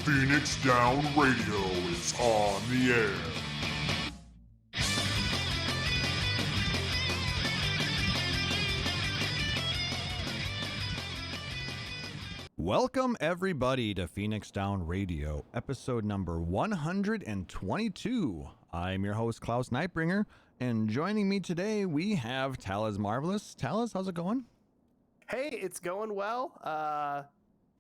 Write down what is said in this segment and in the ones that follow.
Phoenix Down Radio is on the air. Welcome everybody to Phoenix Down Radio, episode number 122. I'm your host, Klaus Nightbringer, and joining me today we have Talaz Marvelous. Talaz, how's it going? Hey, it's going well.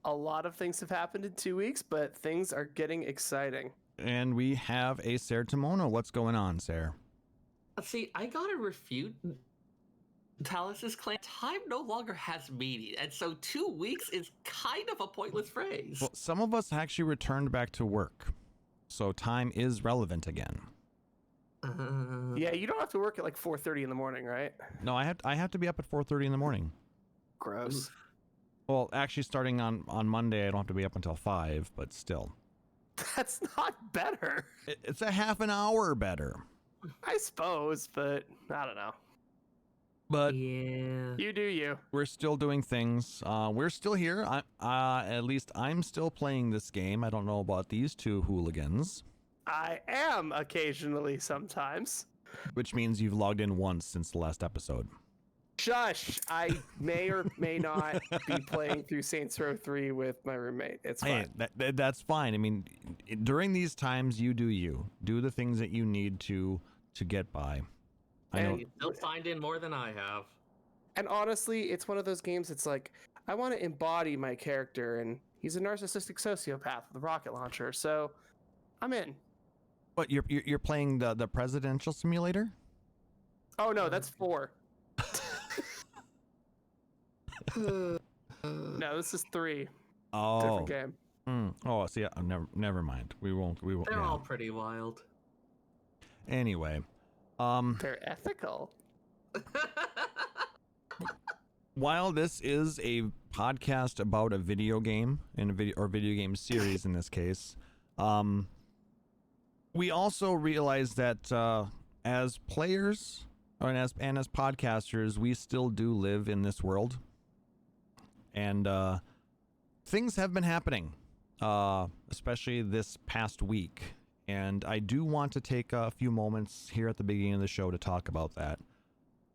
A lot of things have happened in 2 weeks, but things are getting exciting. And we have a Sarah Timono. What's going on, Sarah? See, I gotta refute Talus's claim. Time no longer has meaning, and so 2 weeks is kind of a pointless phrase. Well, some of us actually returned back to work, so time is relevant again. Yeah, you don't have to work at like 4:30 in the morning, right? No, I have to be up at 4:30 in the morning. Gross. Well, actually, starting on Monday, I don't have to be up until 5, but still. That's not better. It's a half an hour better. I suppose, but I don't know. But yeah, You do you. we're still doing things. We're still here. At least I'm still playing this game. I don't know about these two hooligans. I am occasionally sometimes. Which means you've logged in once since the last episode. Shush! I may or may not be playing through Saints Row 3 with my roommate. It's fine. Hey, that's fine. I mean, during these times, you do you. Do the things that you need to get by. I know. they'll find in more than I have. And honestly, it's one of those games. It's like, I want to embody my character, and he's a narcissistic sociopath with a rocket launcher, so I'm in. What, you're playing the presidential simulator? Oh no, that's 4. No, this is 3. Oh. Different game. Oh, see, never mind. We won't. They're yeah. all pretty wild. Anyway, They're ethical. while this is a podcast about a video game and video game series in this case, we also realize that as players and as podcasters, we still do live in this world, and things have been happening, especially this past week. And I do want to take a few moments here at the beginning of the show to talk about that.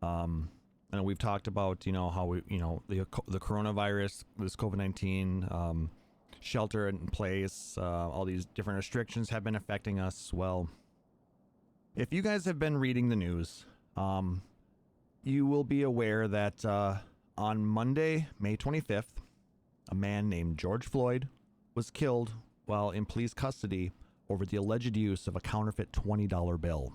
And we've talked about, how we, the coronavirus, this COVID-19, shelter in place, all these different restrictions have been affecting us. Well, if you guys have been reading the news, you will be aware that on Monday, May 25th, a man named George Floyd was killed while in police custody over the alleged use of a counterfeit $20 bill.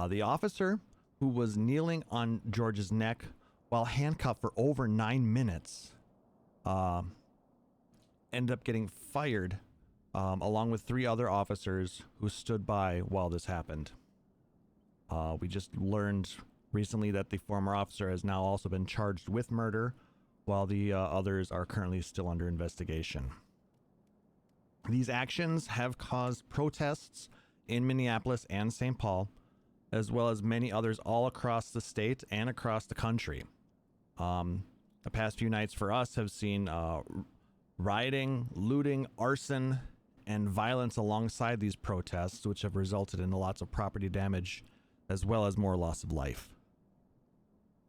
The officer, who was kneeling on George's neck while handcuffed for over 9 minutes, ended up getting fired, along with 3 other officers who stood by while this happened. We just learned recently that the former officer has now also been charged with murder, while the others are currently still under investigation. These actions have caused protests in Minneapolis and St. Paul, as well as many others all across the state and across the country. The past few nights for us have seen rioting, looting, arson, and violence alongside these protests, which have resulted in lots of property damage, as well as more loss of life.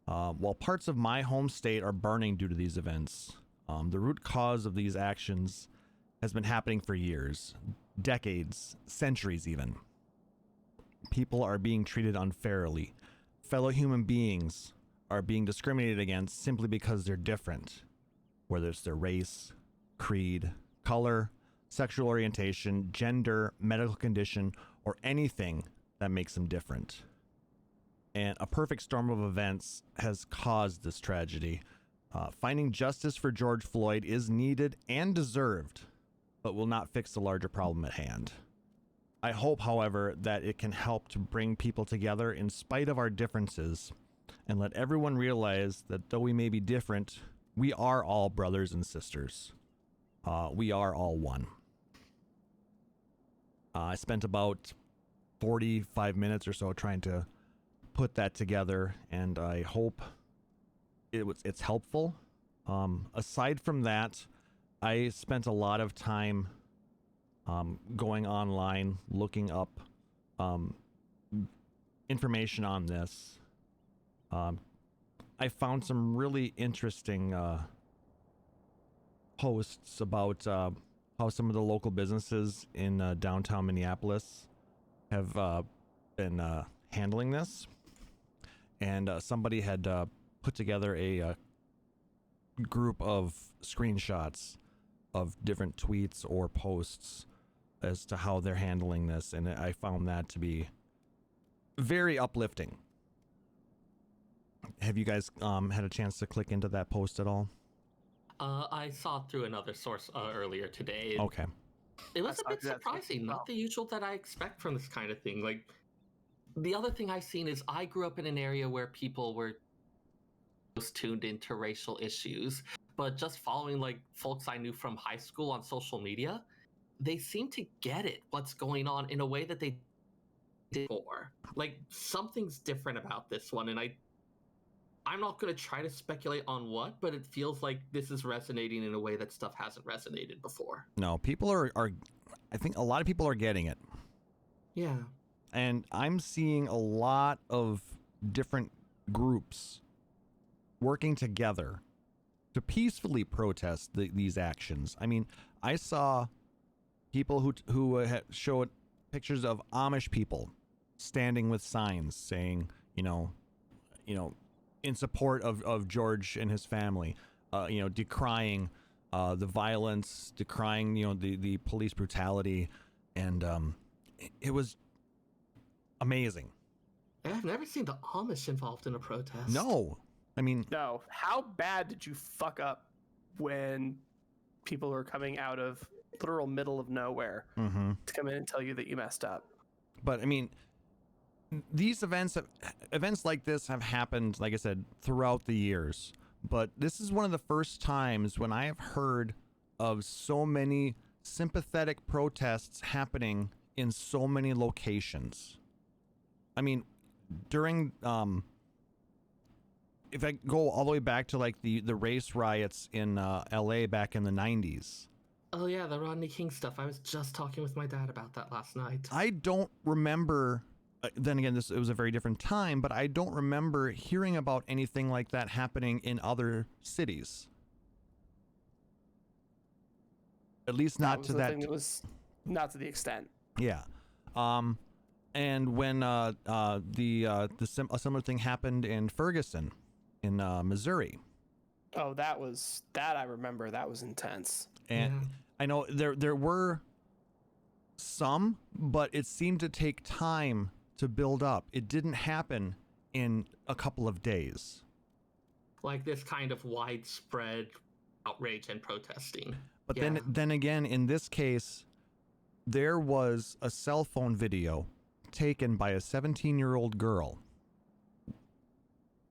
While parts of my home state are burning due to these events, the root cause of these actions has been happening for years, decades, centuries even. People are being treated unfairly. Fellow human beings are being discriminated against simply because they're different, whether it's their race, creed, color, sexual orientation, gender, medical condition, or anything that makes them different. And a perfect storm of events has caused this tragedy. Finding justice for George Floyd is needed and deserved, but will not fix the larger problem at hand. I hope, however, that it can help to bring people together in spite of our differences, and let everyone realize that though we may be different, we are all brothers and sisters. We are all one. I spent about 45 minutes or so trying to put that together, and I hope it's helpful. Aside from that, I spent a lot of time going online, looking up information on this. I found some really interesting posts about how some of the local businesses in downtown Minneapolis have been handling this. And somebody had put together a group of screenshots of different tweets or posts as to how they're handling this, and I found that to be very uplifting. Have you guys had a chance to click into that post at all? I saw it through another source earlier today. Okay. It was I a saw bit that surprising, as well. not the usual that I expect from this kind of thing. Like, the other thing I've seen is I grew up in an area where people were most tuned into racial issues, but just following like folks I knew from high school on social media, they seem to get it, what's going on in a way that they did before. Like, something's different about this one, and I'm not going to try to speculate on what, but it feels like this is resonating in a way that stuff hasn't resonated before. No, people are I think a lot of people are getting it. Yeah. And I'm seeing a lot of different groups working together to peacefully protest these actions. I mean, I saw people who showed pictures of Amish people standing with signs saying, you know, in support of George and his family, decrying the violence, decrying, the police brutality, and it was amazing. I've never seen the Amish involved in a protest. No, I mean, No, how bad did you fuck up when people were coming out of literal middle of nowhere to come in and tell you that you messed up? but I mean, these events like this have happened, like I said, throughout the years. But this is one of the first times when I have heard of so many sympathetic protests happening in so many locations. I mean, during if I go all the way back to like the race riots in LA back in the 90s. Oh yeah, the Rodney King stuff. I was just talking with my dad about that last night. I don't remember, then again, it was a very different time, but I don't remember hearing about anything like that happening in other cities. At least not to that. It was not to the extent. Yeah. And when a similar thing happened in Ferguson, in Missouri. Oh, that I remember. That was intense. And Yeah. I know there were some, but it seemed to take time to build up. It didn't happen in a couple of days. Like this kind of widespread outrage and protesting. But Yeah. then again, in this case, there was a cell phone video taken by a 17-year-old girl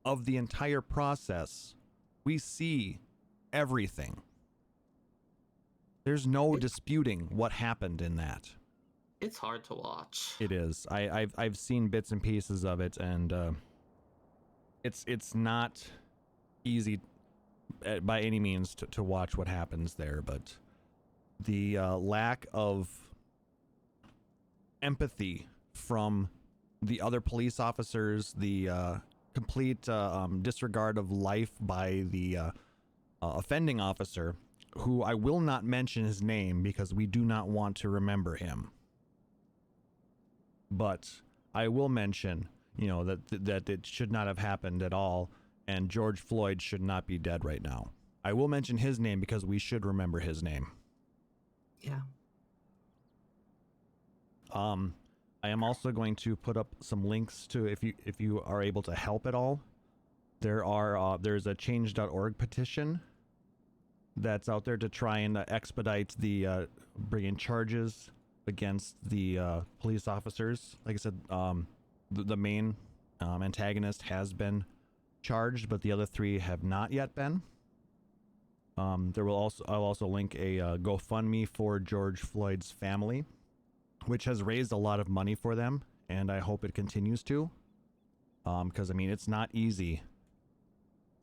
of the entire process. We see everything. There's no disputing what happened in that. It's hard to watch. It is. I've seen bits and pieces of it, and it's not easy by any means to watch what happens there. But the lack of empathy from the other police officers, the complete disregard of life by the offending officer, who I will not mention his name because we do not want to remember him. But I will mention, that it should not have happened at all, and George Floyd should not be dead right now. I will mention his name because we should remember his name. Yeah. I am also going to put up some links to, if you are able to help at all. There's a change.org petition that's out there to try and expedite the bringing charges against the police officers. Like I said, the main antagonist has been charged, but the other three have not yet been. I'll also link a GoFundMe for George Floyd's family, which has raised a lot of money for them, and I hope it continues to. Because, I mean, it's not easy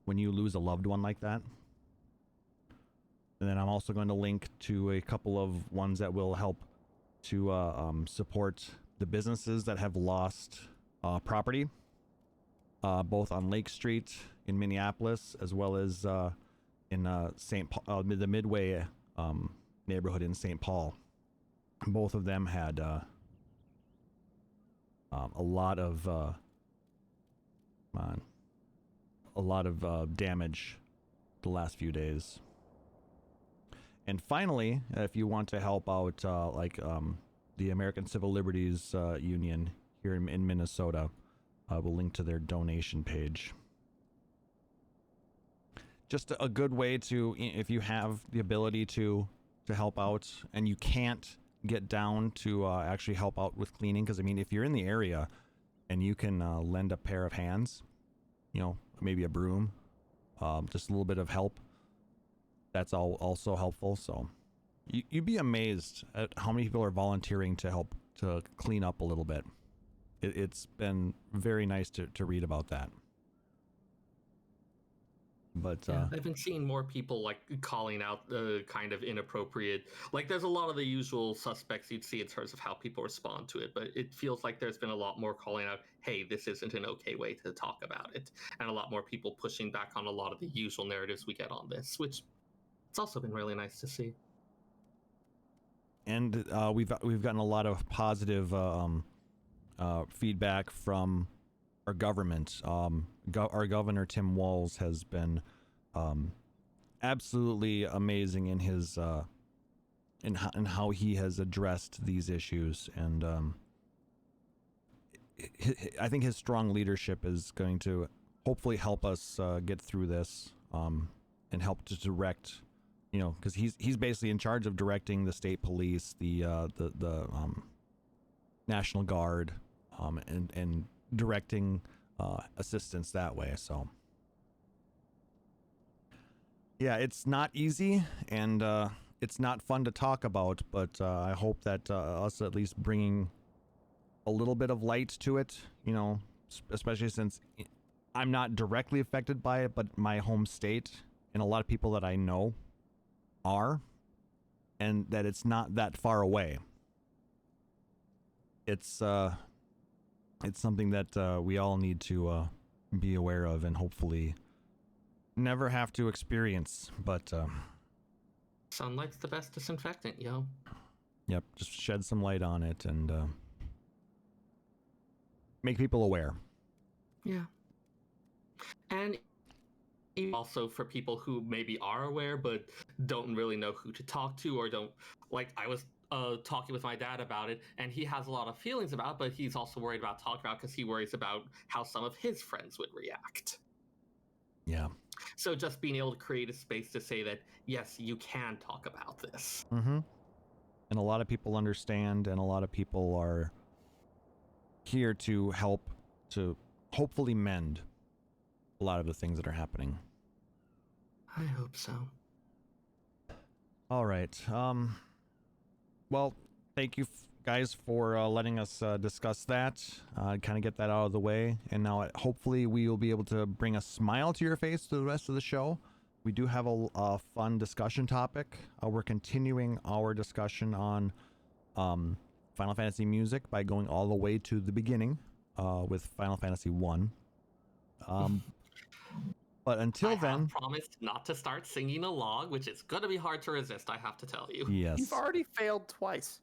when you lose a loved one like that. And then I'm also going to link to a couple of ones that will help to support the businesses that have lost property, both on Lake Street in Minneapolis, as well as in the Midway neighborhood in St. Paul. Both of them had a lot of damage the last few days. And finally, if you want to help out the American Civil Liberties Union here in Minnesota, we'll link to their donation page. Just a good way to, if you have the ability to help out and you can't get down to actually help out with cleaning, because I mean, if you're in the area and you can lend a pair of hands, maybe a broom, just a little bit of help, that's also helpful. So you'd be amazed at how many people are volunteering to help to clean up a little bit. It's been very nice to read about that. But I've been seeing more people like calling out the kind of inappropriate, like there's a lot of the usual suspects you'd see in terms of how people respond to it, but it feels like there's been a lot more calling out, hey, this isn't an okay way to talk about it, and a lot more people pushing back on a lot of the usual narratives we get on this, which it's also been really nice to see. And we've gotten a lot of positive feedback from our government. Our governor Tim Walz has been absolutely amazing in his in how he has addressed these issues, and I think his strong leadership is going to hopefully help us get through this and help to direct, because he's basically in charge of directing the state police, the National Guard, and directing assistance that way. So yeah, it's not easy, and it's not fun to talk about, but I hope that us at least bringing a little bit of light to it, especially since I'm not directly affected by it, but my home state and a lot of people that I know are, and that it's not that far away. It's something that we all need to be aware of and hopefully never have to experience. But sunlight's the best disinfectant, yo. Yep, just shed some light on it and make people aware. Yeah. And also for people who maybe are aware but don't really know who to talk to, or don't, like I was talking with my dad about it, and he has a lot of feelings about it, but he's also worried about talking about because he worries about how some of his friends would react. Yeah. So just being able to create a space to say that, yes, you can talk about this. Mm-hmm. And a lot of people understand, and a lot of people are here to help to hopefully mend a lot of the things that are happening. I hope so. All right. Well, thank you guys for letting us discuss that, kind of get that out of the way. And now hopefully we will be able to bring a smile to your face through the rest of the show. We do have a fun discussion topic. We're continuing our discussion on Final Fantasy music by going all the way to the beginning with Final Fantasy I. But until then, I promised not to start singing along, which is going to be hard to resist, I have to tell you. Yes. You've already failed twice.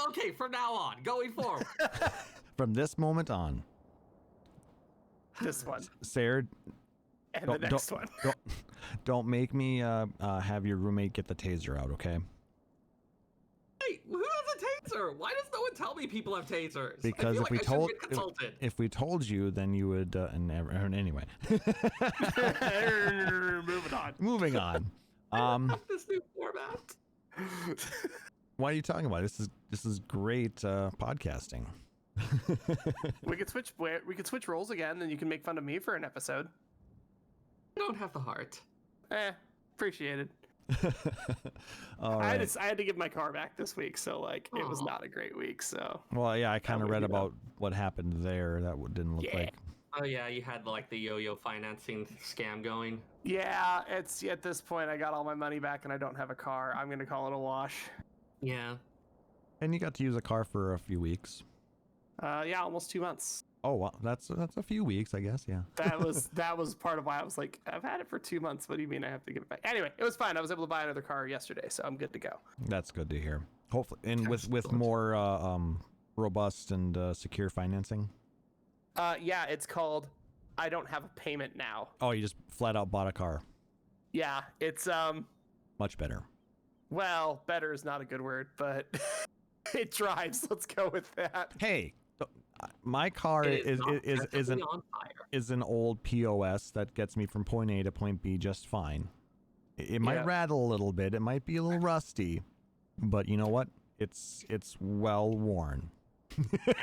Okay, from now on, going forward. From this moment on. This one. Sarah, And the next one. Don't make me have your roommate get the taser out, okay? Hey, who has a taser? Why does no one tell me people have tasers? Because if we told you, then you would. Anyway. Moving on. This new format. What are you talking about? This is great podcasting. We could switch roles again, and you can make fun of me for an episode. I don't have the heart. Appreciate it. All right. I had to give my car back this week, so it was not a great week. So well, yeah, I kind of read about what happened there. That didn't look like. Oh yeah, you had like the yo-yo financing scam going. Yeah, it's at this point I got all my money back and I don't have a car. I'm gonna call it a wash. Yeah. And you got to use a car for a few weeks. Yeah, almost 2 months. Oh, well, that's a few weeks, I guess. Yeah. That was part of why I was like, I've had it for 2 months. What do you mean I have to give it back? Anyway, it was fine. I was able to buy another car yesterday, so I'm good to go. That's good to hear. Hopefully, and with Excellent. more robust and secure financing. Yeah, it's called I don't have a payment now. Oh, you just flat out bought a car. Yeah, it's Much better. well, better is not a good word, but it drives. Let's go with that. Hey, my car It is not is presently on fire. is an old POS that gets me from point A to point B just fine. It might Yeah. rattle a little bit. It might be a little rusty, but you know what? It's well worn.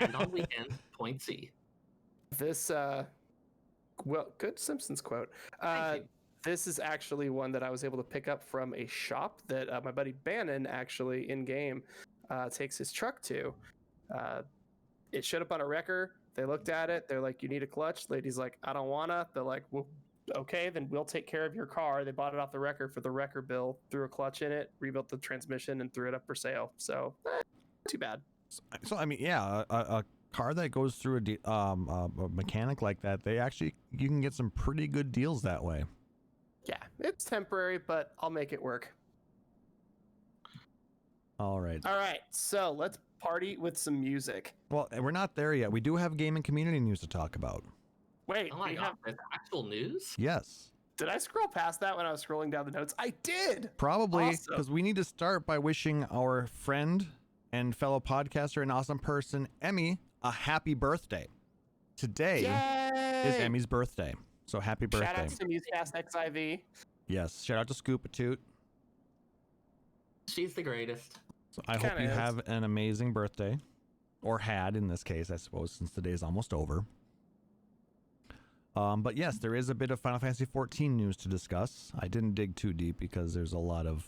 And on weekends, point C. This well, good Simpsons quote. Thank you. This is actually one that I was able to pick up from a shop that my buddy Bannon actually in game takes his truck to. It showed up on a wrecker. They looked at it. They're like, "You need a clutch." Lady's like, "I don't wanna." They're like, "Well, okay, then we'll take care of your car." They bought it off the wrecker for the wrecker bill, threw a clutch in it, rebuilt the transmission, and threw it up for sale. So, not too bad. So I mean, yeah, a car that goes through a mechanic like that, you can get some pretty good deals that way. Yeah, it's temporary, but I'll make it work. All right. All right, so let's party with some music. Well, we're not there yet. We do have game and community news to talk about. Wait, Oh my we god, have. there's actual news? Yes. Did I scroll past that when I was scrolling down the notes? I did. Probably, Awesome. because we need to start by wishing our friend and fellow podcaster and awesome person, Emmy, a happy birthday. Today is Yay! Emmy's birthday. So happy birthday. Shout out to Musecast XIV. Yes. Shout out to Scoop a Toot. She's the greatest. So I hope Kinda you is. have an amazing birthday. Or had in this case, I suppose, since the day is almost over. But yes, there is a bit of Final Fantasy XIV news to discuss. I didn't dig too deep because there's a lot of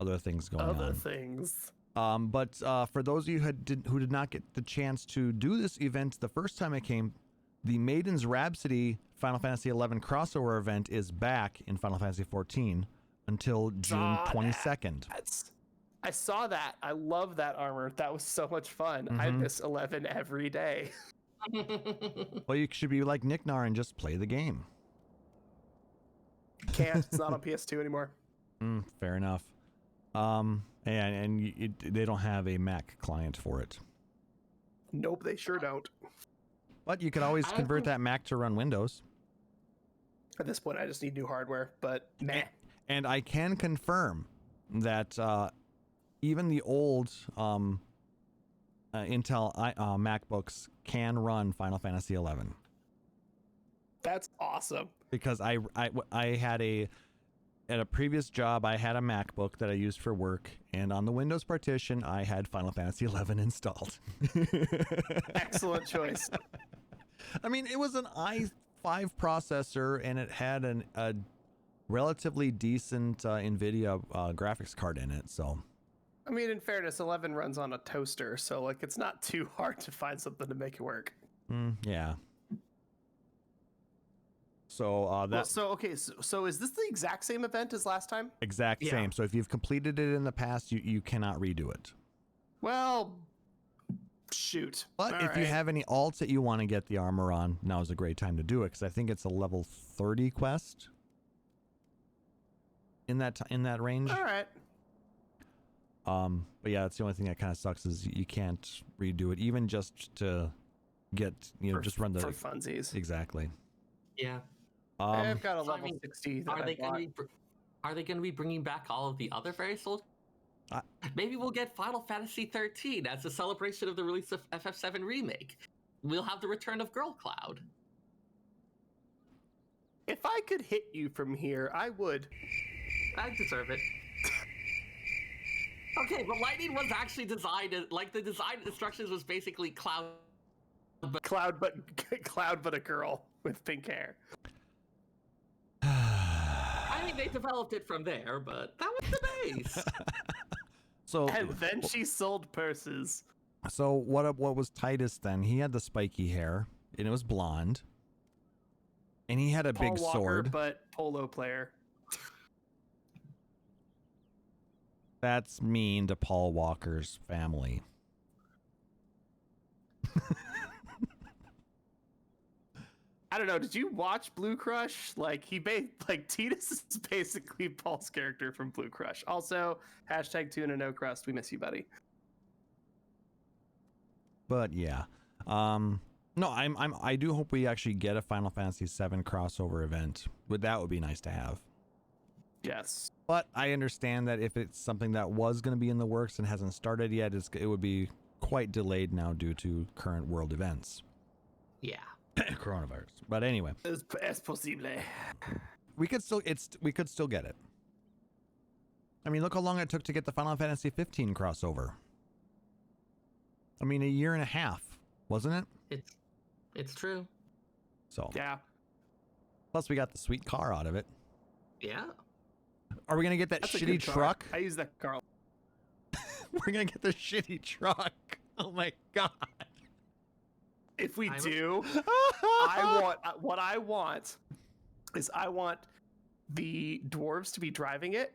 other things going Other on. things. But for those of you who did not get the chance to do this event the first time it came, the Maidens Rhapsody Final Fantasy XI crossover event is back in Final Fantasy XIV until June Saw that. 22nd. I saw that. I love that armor. That was so much fun. I Mhm. miss 11 every day. Well, you should be like Nick Nar and just play the game. Can't. It's not on PS2 anymore. Fair enough. And they don't have a Mac client for it. Nope, they sure don't. But you could always I convert think- that Mac to run Windows. At this point, I just need new hardware, but meh. And I can confirm that even the old Intel MacBooks can run Final Fantasy XI. That's awesome. Because I had at a previous job, I had a MacBook that I used for work, and on the Windows partition, I had Final Fantasy XI installed. Excellent choice. I mean, it was an i5 processor, and it had a relatively decent NVIDIA graphics card in it, so... I mean, in fairness, 11 runs on a toaster, so like it's not too hard to find something to make it work. Yeah. So Well, so is this the exact same event as last time? exact Yeah. same. So if you've completed it in the past, you cannot redo it. Well, shoot. But All if you right. have any alts that you want to get the armor on, now is a great time to do it, because I think it's a level 30 quest in that range. All right. But yeah, that's the only thing that kind of sucks is you can't redo it, even just to get just run the for funsies. exactly. Yeah. I've got a so I level mean, 60 that Are I they bought. going to be? Are they going to be bringing back all of the other various old? Maybe we'll get Final Fantasy 13 as a celebration of the release of FF7 Remake. We'll have the return of Girl Cloud. If I could hit you from here, I would. I deserve it. Okay, but Lightning was actually designed like the design instructions was basically Cloud. Cloud, but a girl with pink hair. I mean, they developed it from there, but that was the base. So And then she sold purses. what was Titus then? He had the spiky hair and it was blonde. And he had a Paul big Walker, sword. but polo player. That's mean to Paul Walker's family. I don't know. Did you watch Blue Crush? Like Titus is basically Paul's character from Blue Crush. Also, hashtag tuna no crust. We miss you, buddy. But yeah, no, I do hope we actually get a Final Fantasy VII crossover event. That would be nice to have. Yes. But I understand that if it's something that was going to be in the works and hasn't started yet, it would be quite delayed now due to current world events. Yeah. Coronavirus. But anyway, Es posible. we could still get it. I mean, look how long it took to get the Final Fantasy 15 crossover. I mean, a year and a half, wasn't it? It's true. So Yeah. Plus, we got the sweet car out of it. Yeah. Are we gonna get that That's a shitty good car. truck? I use that car. We're gonna get the shitty truck. Oh my god. If we I'm- do, what I want is I want the dwarves to be driving it,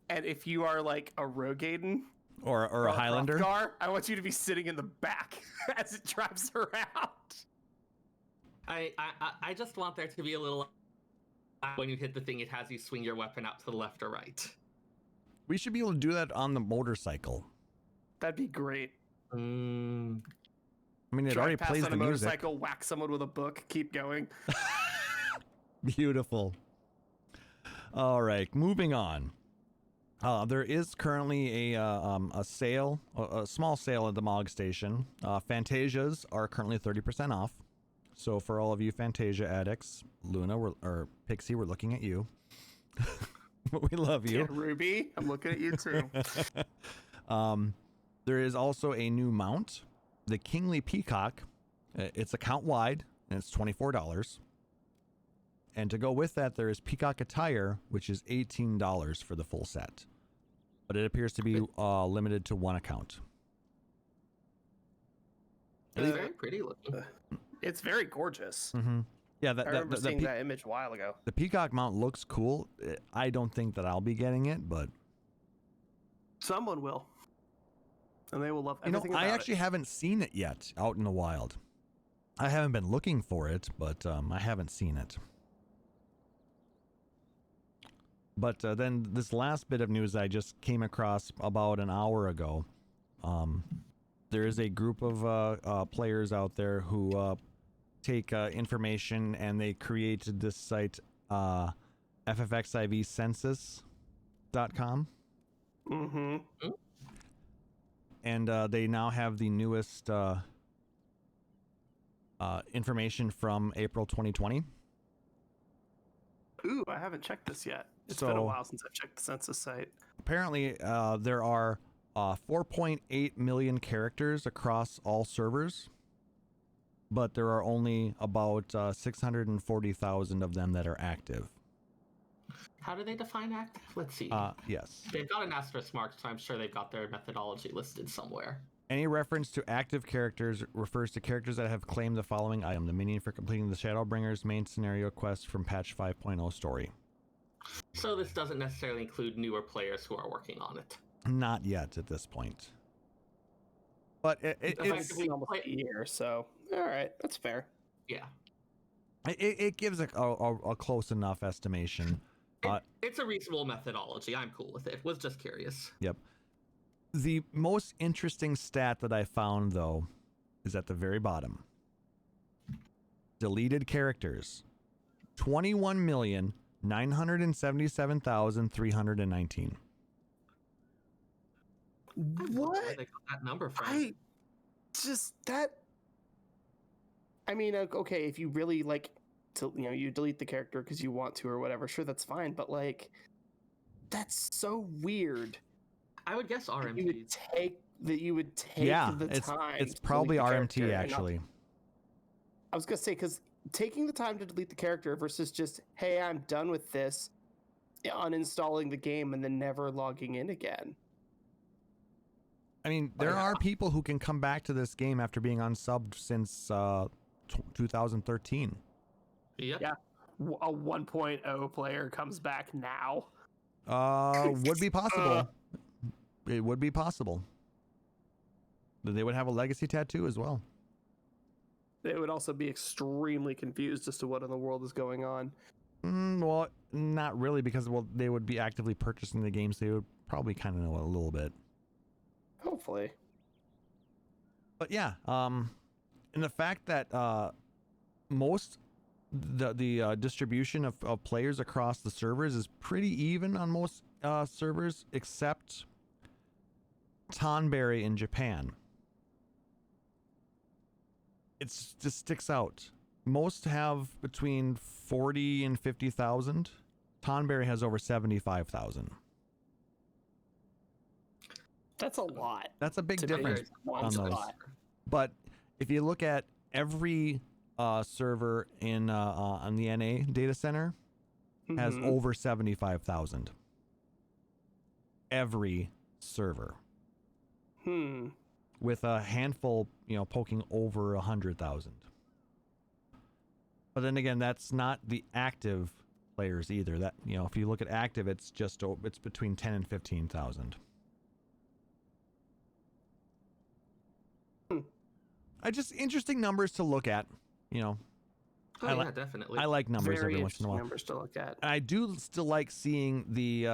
and if you are like a Rogaden or a Highlander. car, I want you to be sitting in the back as it drives around. I just want there to be a little. When you hit the thing, it has you swing your weapon out to the left or right. We should be able to do that on the motorcycle. That'd be great. I mean, it Drive already past plays on the a music. motorcycle, whack someone with a book, keep going. Beautiful. All right, moving on. There is currently a sale, a small sale at the Mog Station. Fantasias are currently 30% off. So for all of you Fantasia addicts, Luna or Pixie, we're looking at you. We love you. Yeah, Ruby, I'm looking at you too. There is also a new mount, the Kingly Peacock. It's account wide and it's $24. And to go with that, there is Peacock attire, which is $18 for the full set. But it appears to be limited to one account. It's very pretty looking. It's very gorgeous. Mm-hmm. Yeah, I remember seeing that image a while ago. The Peacock mount looks cool. I don't think that I'll be getting it, but Someone will. And they will love you know, everything I about actually it. haven't seen it yet out in the wild. I haven't been looking for it, but I haven't seen it. But then this last bit of news I just came across about an hour ago. There is a group of players out there who take information and they created this site, FFXIV Census.com. Mm-hmm. And they now have the newest information from April 2020. Ooh, I haven't checked this yet. It's been a while since I've checked the census site. Apparently, there are 4.8 million characters across all servers, but there are only about 640,000 of them that are active. How do they define active? Let's see. Yes. They've got an asterisk mark, so I'm sure they've got their methodology listed somewhere. Any reference to active characters refers to characters that have claimed the following item: the minion for completing the Shadowbringers main scenario quest from patch 5.0 story. So this doesn't necessarily include newer players who are working on it. Not yet at this point. But it's Effectively almost a year, so all right, that's fair. Yeah. it gives a close enough estimation. It's a reasonable methodology. I'm cool with it. Was just curious. Yep. The most interesting stat that I found, though, is at the very bottom. Deleted characters. 21,977,319. What? Where they got that number from? I mean, okay, if you really like to, you delete the character because you want to or whatever, sure, that's fine. But like, that's so weird. I would guess RMT. You would take Yeah, the time. it's to probably delete the RMT character and not- actually. I was gonna say, because taking the time to delete the character versus just, hey, I'm done with this, uninstalling the game and then never logging in again. I mean, there are people who can come back to this game after being unsubbed since 2013. Yep. Yeah. A 1.0 player comes back now. Would be possible. It would be possible. They would have a legacy tattoo as well. They would also be extremely confused as to what in the world is going on. Well, not really, because they would be actively purchasing the games. So they would probably kind of know a little bit. Hopefully. But yeah, and the fact that most the distribution of players across the servers is pretty even on most servers, except Tonberry in Japan. It just sticks out. Most have between 40 and 50,000. Tonberry has over 75,000. That's a lot. That's a big To difference be on those. lot. But if you look at every server in on the NA data center has Mhm. over 75,000. Every server, with a handful, poking over 100,000. But then again, that's not the active players either. That if you look at active, it's between 10 and 15,000. I just interesting numbers to look at. Oh, yeah, definitely. I like numbers Very every once in a interesting while. numbers to look at. And I do still like seeing the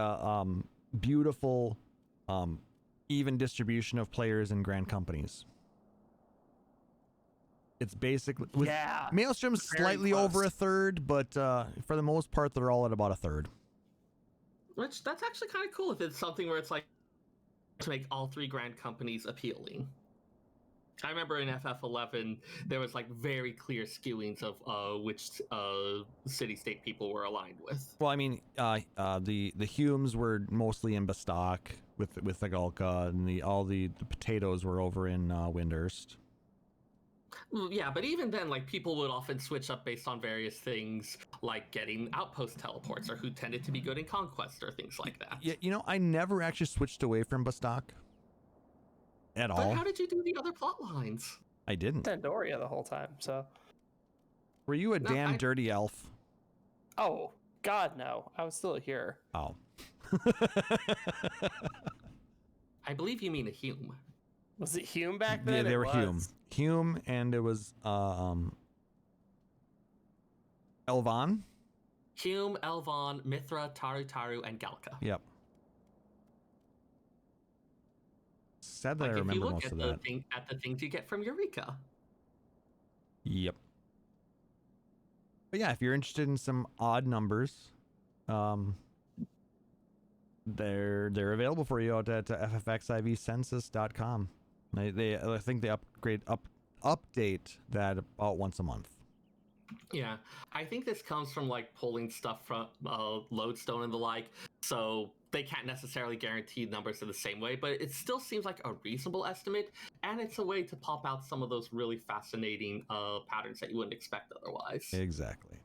beautiful, even distribution of players in grand companies. It's basically with Maelstrom's very slightly close. over a third, but for the most part, they're all at about a third. Which, that's actually kind of cool if it's something where it's like to make all three grand companies appealing. I remember in FF11, there was like very clear skewings of which city-state people were aligned with. Well, I mean, the Humes were mostly in Bastock with the Gulka, and all the potatoes were over in Windhurst. Yeah, but even then, like, people would often switch up based on various things, like getting outpost teleports, or who tended to be good in Conquest, or things like that. Yeah, I never actually switched away from Bastock at all. But how did you do the other plot lines? I didn't. Dandoria the whole time, so. Were you a damn dirty elf? Oh, God, no. I was still here. Oh. I believe you mean a Hume. Was it Hume back then? Yeah, they It were Hume. was. Hume, and it was Elvan. Hume, Elvon, Mithra, Taru, and Galka. Yep. Sad that Like, I if you remember look most at of the that. at the things you get from Eureka. Yep. But yeah, if you're interested in some odd numbers, they're available for you out at FFXIV Census.com. I think they update that about once a month. Yeah, I think this comes from like pulling stuff from Lodestone and the like, so they can't necessarily guarantee numbers in the same way, but it still seems like a reasonable estimate, and it's a way to pop out some of those really fascinating patterns that you wouldn't expect otherwise. Exactly.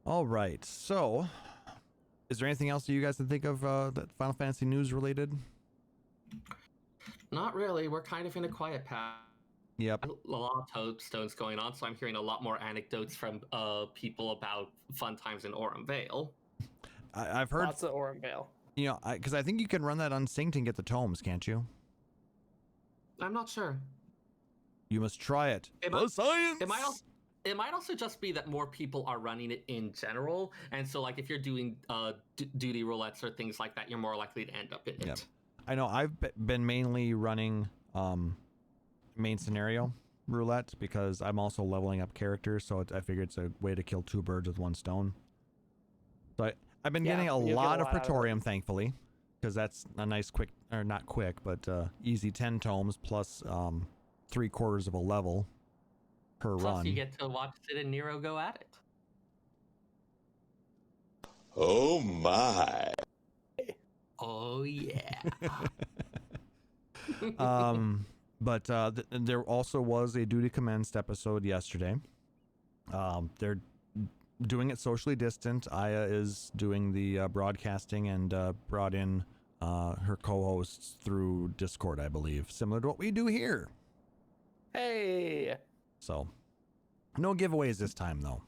All right, so is there anything else that you guys can think of that Final Fantasy news related? Not really. We're kind of in a quiet path. Yep. A lot of toadstones going on, so I'm hearing a lot more anecdotes from people about fun times in Aurum Vale. I've heard Lots of Aurum Vale. because I think you can run that unsynced and get the tomes, can't you? I'm not sure. You must try it. Science! It might also just be that more people are running it in general, and so like if you're doing duty roulettes or things like that, you're more likely to end up in it. Yep. I know I've been mainly running main scenario roulette because I'm also leveling up characters, so I figured it's a way to kill two birds with one stone. So I've been getting a lot of Praetorium, thankfully, because that's a nice quick, or not quick, but easy 10 tomes plus 3/4 of a level per Plus run. you get to watch Sid and Nero go at it. Oh my. Oh yeah. But there also was a duty commenced episode yesterday. They're doing it socially distant. Aya is doing the broadcasting and brought in her co-hosts through Discord, I believe, similar to what we do here. Hey. So No giveaways this time, though.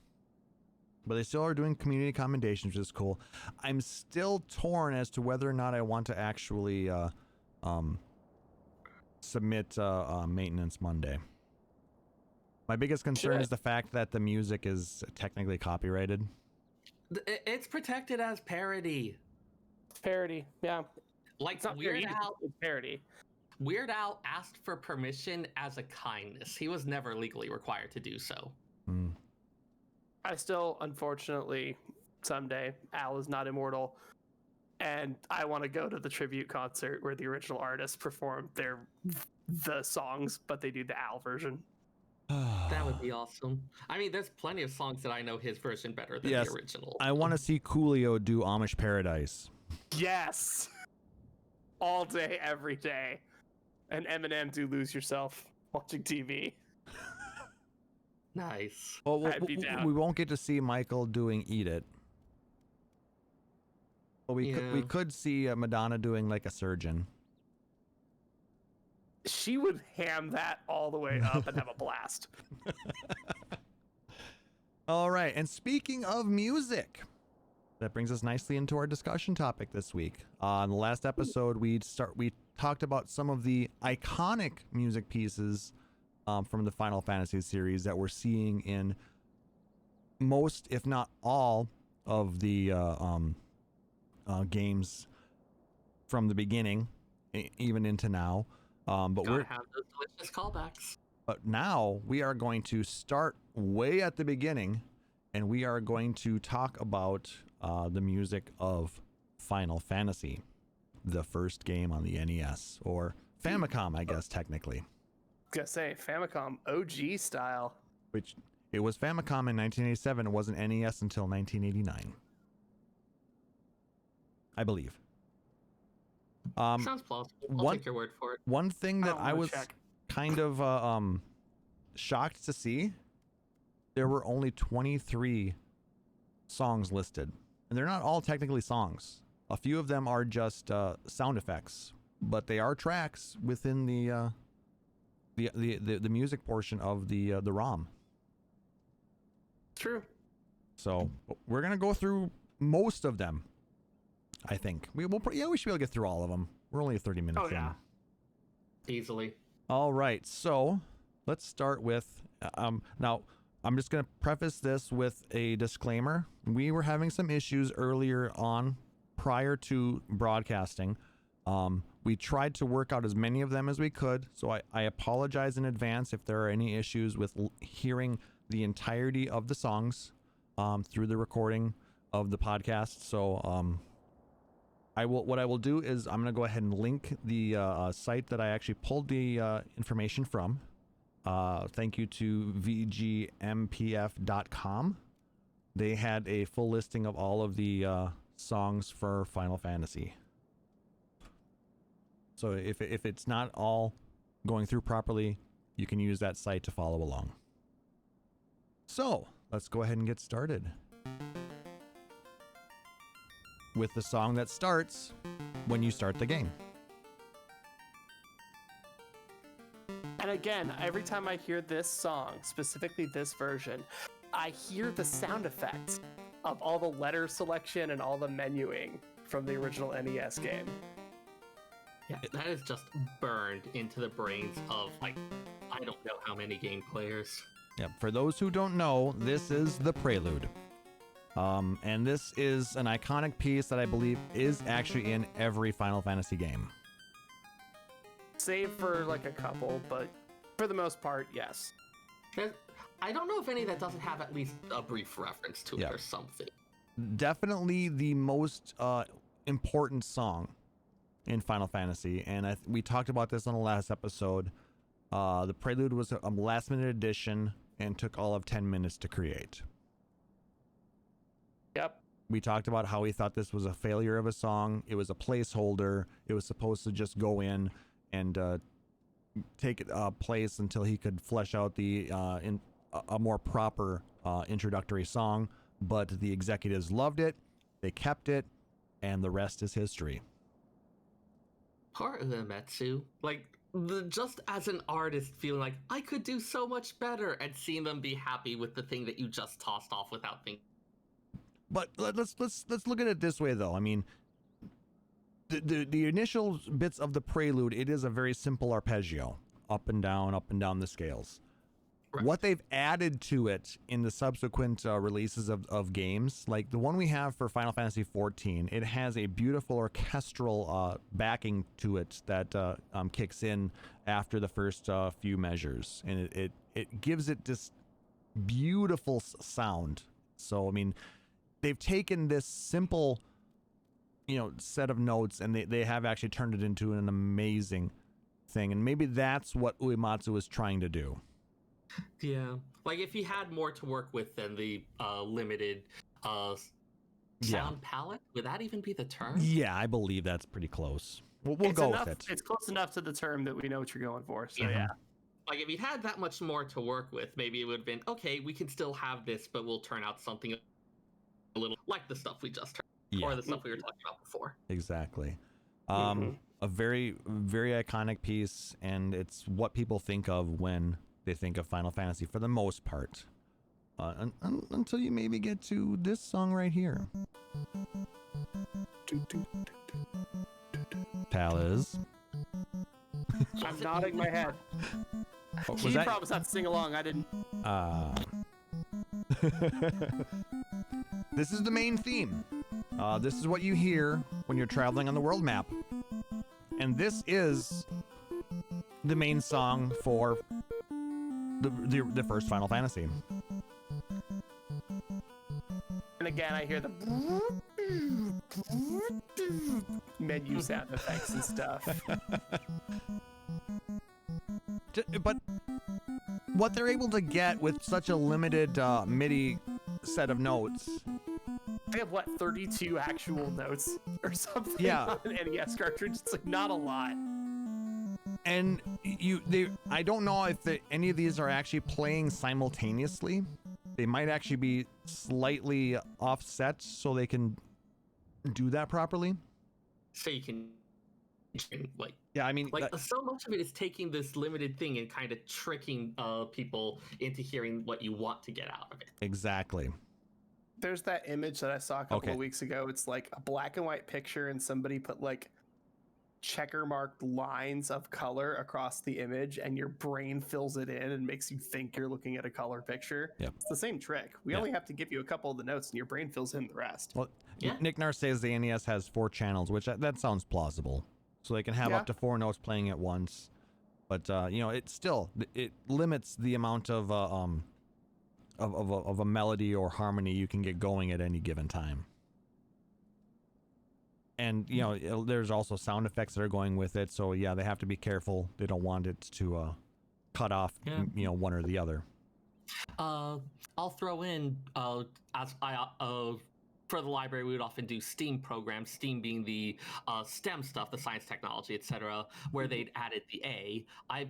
But they still are doing community commendations, which is cool. I'm still torn as to whether or not I want to actually submit Maintenance Monday. My biggest concern is the fact that the music is technically copyrighted. It's protected as parody. Parody, yeah. Like It's not Weird parody, Al. it's parody. Weird Al asked for permission as a kindness. He was never legally required to do so. Hmm. I still, unfortunately, someday, Al is not immortal, and I want to go to the tribute concert where the original artists perform the songs, but they do the Al version. That would be awesome. I mean, there's plenty of songs that I know his version better than the original. I want to see Coolio do Amish Paradise. Yes! All day, every day. And Eminem do Lose Yourself watching TV. Nice. Well, I'd be down. we won't get to see Michael doing Eat It. But we could see Madonna doing like a surgeon. She would ham that all the way up and have a blast. All right, and speaking of music, that brings us nicely into our discussion topic this week. On the last episode, we talked about some of the iconic music pieces from the Final Fantasy series that we're seeing in most, if not all, of the games from the beginning, even into now. But Gotta have those delicious callbacks. But now we are going to start way at the beginning, and we are going to talk about the music of Final Fantasy, the first game on the NES, or Famicom, I guess, technically. I was gonna say, Famicom OG style. Which, it was Famicom in 1987, it wasn't NES until 1989. I believe. Sounds plausible. I'll take your word for it. One thing that I was kind of shocked to see, there were only 23 songs listed. And they're not all technically songs. A few of them are just sound effects, but they are tracks within the music portion of the ROM. True. So we're gonna go through most of them. I think we should be able to get through all of them. We're only 30 minutes in. Yeah. Easily. All right, so let's start with now. I'm just going to preface this with a disclaimer. We were having some issues earlier on prior to broadcasting. We tried to work out as many of them as we could, so I apologize in advance if there are any issues with hearing the entirety of the songs through the recording of the podcast. So what I will do is I'm going to go ahead and link the site that I actually pulled the information from. Thank you to vgmpf.com. They had a full listing of all of the songs for Final Fantasy. So if it's not all going through properly, you can use that site to follow along. So let's go ahead and get started with the song that starts when you start the game. And again, every time I hear this song, specifically this version, I hear the sound effects of all the letter selection and all the menuing from the original NES game. Yeah, that is just burned into the brains of, like, I don't know how many game players. Yeah, for those who don't know, this is the Prelude. And this is an iconic piece that I believe is actually in every Final Fantasy game. Save for like a couple, but for the most part, yes. I don't know if any that doesn't have at least a brief reference to it or something. Definitely the most important song in Final Fantasy, and we talked about this on the last episode. The Prelude was a last-minute addition and took all of 10 minutes to create. Yep. We talked about how we thought this was a failure of a song. It was a placeholder. It was supposed to just go in and take place until he could flesh out a more proper introductory song. But the executives loved it. They kept it, and the rest is history. Poor Uematsu. Like, just as an artist feeling like I could do so much better, and seeing them be happy with the thing that you just tossed off without thinking. But let's look at it this way, though. I mean, the initial bits of the prelude, it is a very simple arpeggio, up and down the scales. Right. What they've added to it in the subsequent releases of games, like the one we have for Final Fantasy XIV, it has a beautiful orchestral backing to it that kicks in after the first few measures, and it gives it this beautiful sound. So I mean, they've taken this simple, set of notes, and they have actually turned it into an amazing thing, and maybe that's what Uematsu was trying to do. Yeah, like if he had more to work with than the limited sound palette, would that even be the term? Yeah, I believe that's pretty close. We'll go with it. It's close enough to the term that we know what you're going for. So yeah. Like if he had that much more to work with, maybe it would have been okay. We can still have this, but we'll turn out something a little like the stuff we just heard, or the stuff we were talking about before. Exactly. A very, very iconic piece, and it's what people think of when they think of Final Fantasy for the most part, until you maybe get to this song right here. Taliz. I'm nodding my head. Was He promised not to sing along. I didn't. This is the main theme. This is what you hear when you're traveling on the world map, and this is the main song for the first Final Fantasy. And again, I hear the menu sound effects and stuff. But what they're able to get with such a limited MIDI set of notes. They have, 32 actual notes or something on an NES cartridge? It's like not a lot. And I don't know if any of these are actually playing simultaneously. They might actually be slightly offset so they can do that properly. So you can, so much of it is taking this limited thing and kind of tricking people into hearing what you want to get out of it. Exactly. There's that image that I saw a couple of weeks ago. It's like a black and white picture, and somebody put checker marked lines of color across the image, and your brain fills it in and makes you think you're looking at a color picture. Yep. It's the same trick. We only have to give you a couple of the notes, and your brain fills in the rest. Well, Nick Nar says the NES has 4 channels, which that sounds plausible. So they can have up to 4 notes playing at once. But it limits the amount of a melody or harmony you can get going at any given time. And there's also sound effects that are going with it, so they have to be careful. They don't want it to cut off one or the other. I'll throw in as I for the library, we would often do STEAM programs, STEAM being the STEM stuff, the science, technology, etc., where they'd added the A. I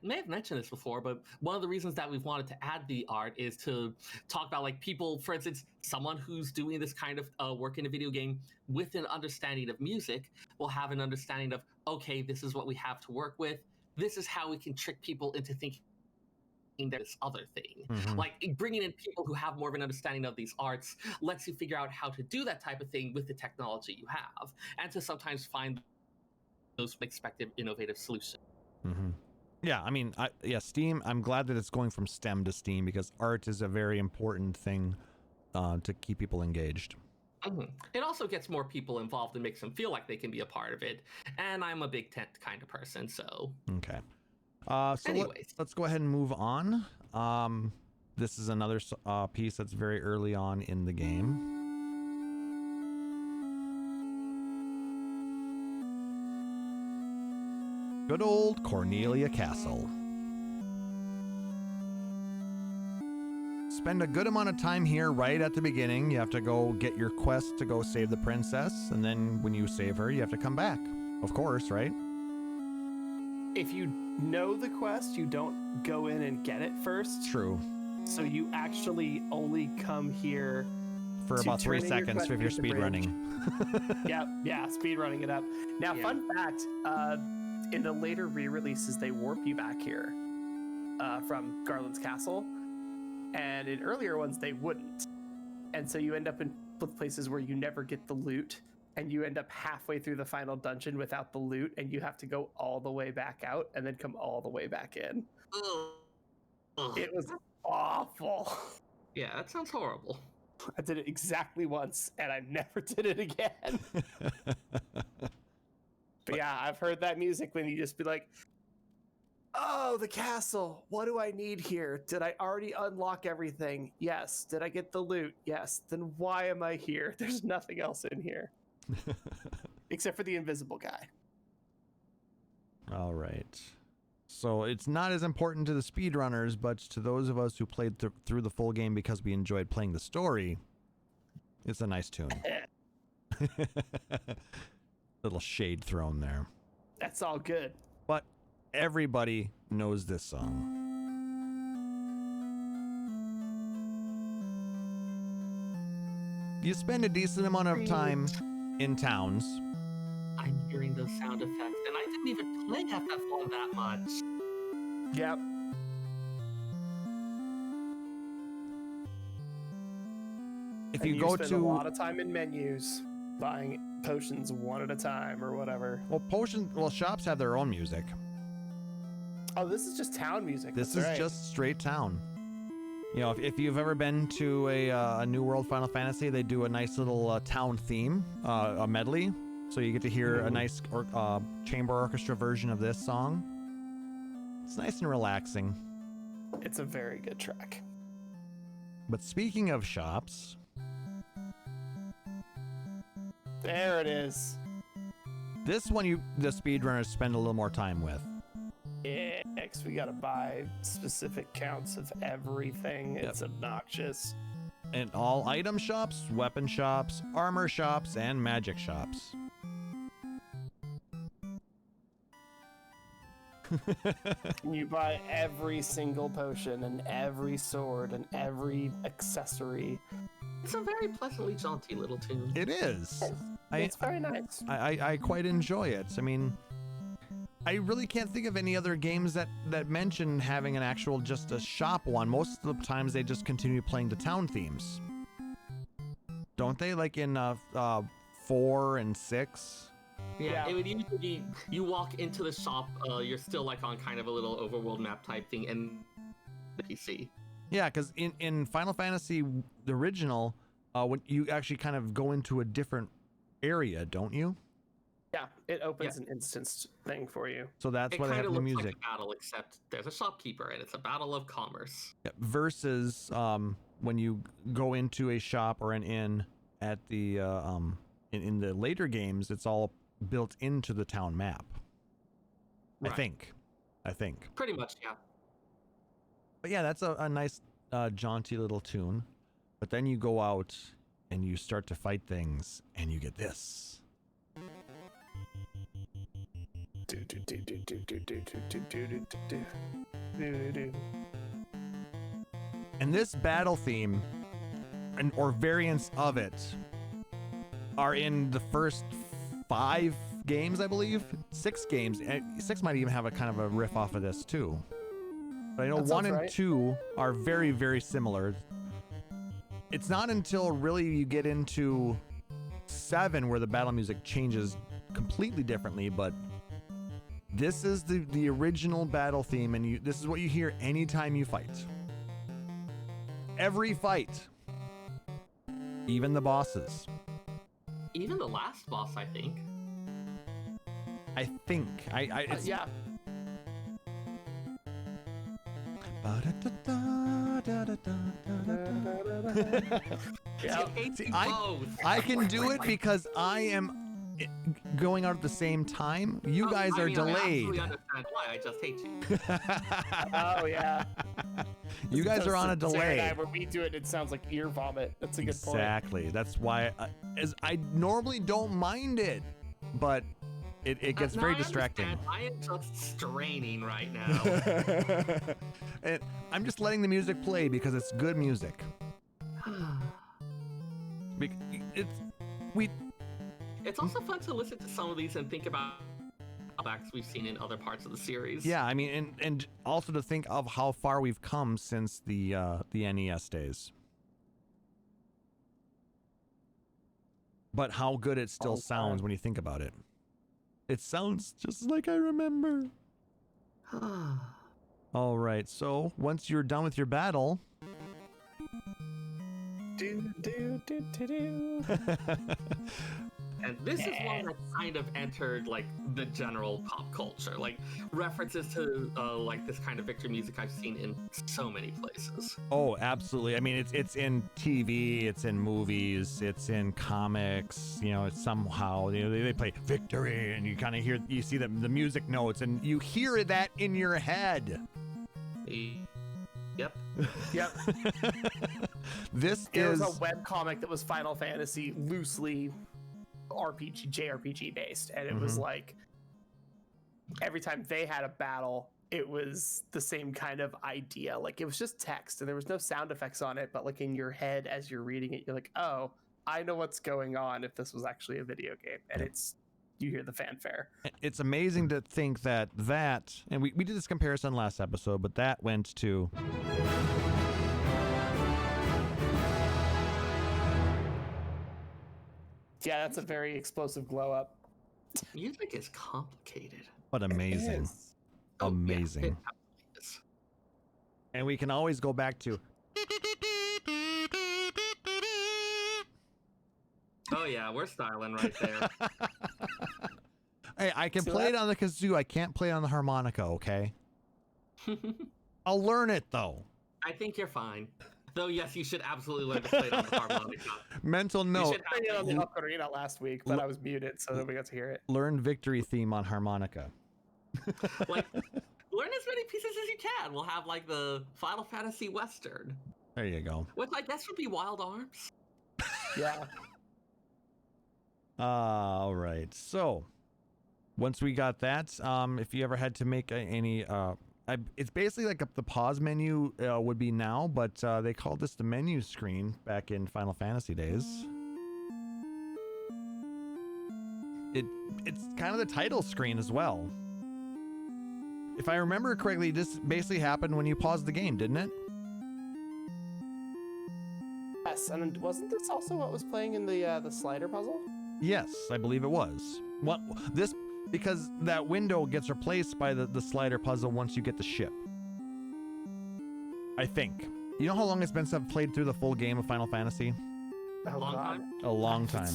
may have mentioned this before, but one of the reasons that we've wanted to add the art is to talk about people, for instance, someone who's doing this kind of work in a video game with an understanding of music will have an understanding of, okay, this is what we have to work with. This is how we can trick people into thinking this other thing. Mm-hmm. Bringing in people who have more of an understanding of these arts lets you figure out how to do that type of thing with the technology you have, and to sometimes find those unexpected innovative solutions. Mm-hmm. Yeah, I mean, STEAM, I'm glad that it's going from STEM to STEAM, because art is a very important thing to keep people engaged. Mm-hmm. It also gets more people involved and makes them feel like they can be a part of it, and I'm a big tent kind of person, so... Okay. Let's go ahead and move on. This is another piece that's very early on in the game. Good old Cornelia Castle. Spend a good amount of time here right at the beginning. You have to go get your quest to go save the princess, and then when you save her, you have to come back. Of course, right? If you know the quest, you don't go in and get it first. True. So you actually only come here for about 3 seconds if you're speed running. yeah, speed running it up. Now, fun fact, in the later re-releases, they warp you back here from Garland's Castle, and in earlier ones they wouldn't, and so you end up in places where you never get the loot, and you end up halfway through the final dungeon without the loot, and you have to go all the way back out and then come all the way back in. Ugh. It was awful. Yeah, that sounds horrible. I did it exactly once, and I never did it again. But yeah, I've heard that music when you just be like, oh, the castle. What do I need here? Did I already unlock everything? Yes. Did I get the loot? Yes. Then why am I here? There's nothing else in here. Except for the invisible guy. All right. So it's not as important to the speedrunners, but to those of us who played through the full game because we enjoyed playing the story, it's a nice tune. Little shade thrown there. That's all good. But everybody knows this song. You spend a decent amount of time in towns. I'm hearing those sound effects, and I didn't even play FF1 that much. Yep. If And you go spend to a lot of time in menus, buying potions one at a time or whatever. shops have their own music. Oh, this is just town music. This That's is right. just straight town. You know, if you've ever been to a New World Final Fantasy, they do a nice little town theme, a medley. So you get to hear a nice chamber orchestra version of this song. It's nice and relaxing. It's a very good track. But speaking of shops, There it is. this one the speedrunners spend a little more time with. Yeah, 'cause we gotta buy specific counts of everything. It's obnoxious. And all item shops, weapon shops, armor shops, and magic shops. You buy every single potion and every sword and every accessory. It's a very pleasantly jaunty little tune. It is. It's very nice. I quite enjoy it. I mean, I really can't think of any other games that mention having an actual just a shop one. Most of the times they just continue playing the town themes. Don't they? Like in 4 and 6? Yeah, Yeah. it would usually be you walk into the shop, you're still like on kind of a little overworld map type thing, and the PC. Yeah, because in Final Fantasy, the original, when you actually kind of go into a different area, don't you? Yeah, it opens an instanced thing for you. So that's It why they kind have of the looks music. like a battle, except there's a shopkeeper, and it's a battle of commerce. Yeah, versus when you go into a shop or an inn at the in the later games, it's all built into the town map. Right. I think. Pretty much, yeah. But yeah, that's a nice jaunty little tune. But then you go out and you start to fight things, and you get this. And this battle theme, or variants of it, are in the first 5 games, I believe. 6 games. 6 might even have a kind of a riff off of this too. But I know That 1 sounds and right. 2 are very, very similar. It's not until really you get into 7 where the battle music changes completely differently, but this is the original battle theme, and this is what you hear anytime you fight. Every fight. Even the bosses. Even the last boss, I think. I think. It's, Yeah. Yeah. It hates See, you both. I can do it because I am going out at the same time. You guys are I delayed. absolutely understand why. I just hate you. Oh yeah. You guys are on a Sarah and I, delay. when we do it, it sounds like ear vomit. That's a good point. Exactly. That's why as I normally don't mind it, but it gets Now very I distracting. understand. I am just straining right now. And I'm just letting the music play because it's good music. It's It's also fun to listen to some of these and think about callbacks we've seen in other parts of the series. Yeah, I mean, and also to think of how far we've come since the NES days. But how good it still sounds when you think about it. It sounds just like I remember. All right, so once you're done with your battle... And this is one that kind of entered like the general pop culture, like references to like this kind of victory music I've seen in so many places. Oh, absolutely. I mean, it's in TV, it's in movies, it's in comics. You know, it's somehow they play victory, and you kind of you see the music notes, and you hear that in your head. Yep. Yep. There was a webcomic that was Final Fantasy loosely JRPG based, and it was like every time they had a battle, it was the same kind of idea. Like it was just text and there was no sound effects on it, but like in your head as you're reading it, you're like, oh, I know what's going on if this was actually a video game. And you hear the fanfare. It's amazing to think that and we did this comparison last episode, but that went to yeah, that's a very explosive glow up. Music is complicated, but amazing. Amazing. Yeah, it absolutely is. And we can always go back to oh yeah, we're styling right there. Hey, I can play it on the kazoo. I can't play it on the harmonica, okay? I'll learn it though. I think you're fine. Though, yes, you should absolutely learn to play it on the harmonica. Mental note. You should play it on the ocarina last week, but I was muted, so nobody got to hear it. Learn victory theme on harmonica. Like, learn as many pieces as you can. We'll have, like, the Final Fantasy Western. There you go. Which I guess would be Wild Arms. Yeah. All right. So, once we got that, if you ever had to make any... it's basically like the pause menu would be now, but they called this the menu screen back in Final Fantasy days. It's kind of the title screen as well. If I remember correctly, this basically happened when you paused the game, didn't it? Yes, and wasn't this also what was playing in the slider puzzle? Yes, I believe it was. Because that window gets replaced by the slider puzzle once you get the ship. I think. You know how long it's been since I've played through the full game of Final Fantasy? A long time. A long time.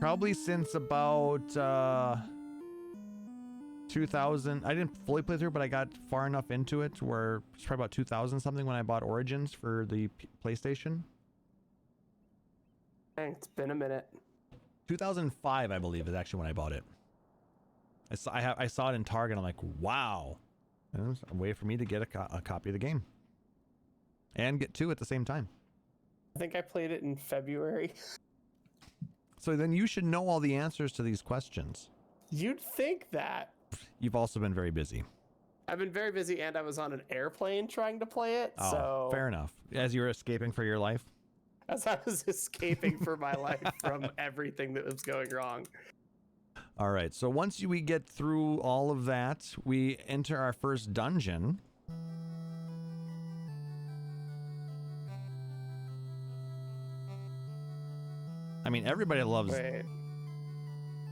Probably since about 2000. I didn't fully play through, but I got far enough into it where it's probably about 2000 something when I bought Origins for the PlayStation. It's been a minute. 2005, I believe, is actually when I bought it. I saw it in Target. I'm like, wow. And it was a way for me to get a copy of the game and get two at the same time. I think I played it in February. So then you should know all the answers to these questions. You'd think that. You've also been very busy. I've been very busy, and I was on an airplane trying to play it. Oh, so fair enough. As you were escaping for your life. As I was escaping for my life from everything that was going wrong. All right. So once we get through all of that, we enter our first dungeon. I mean, everybody loves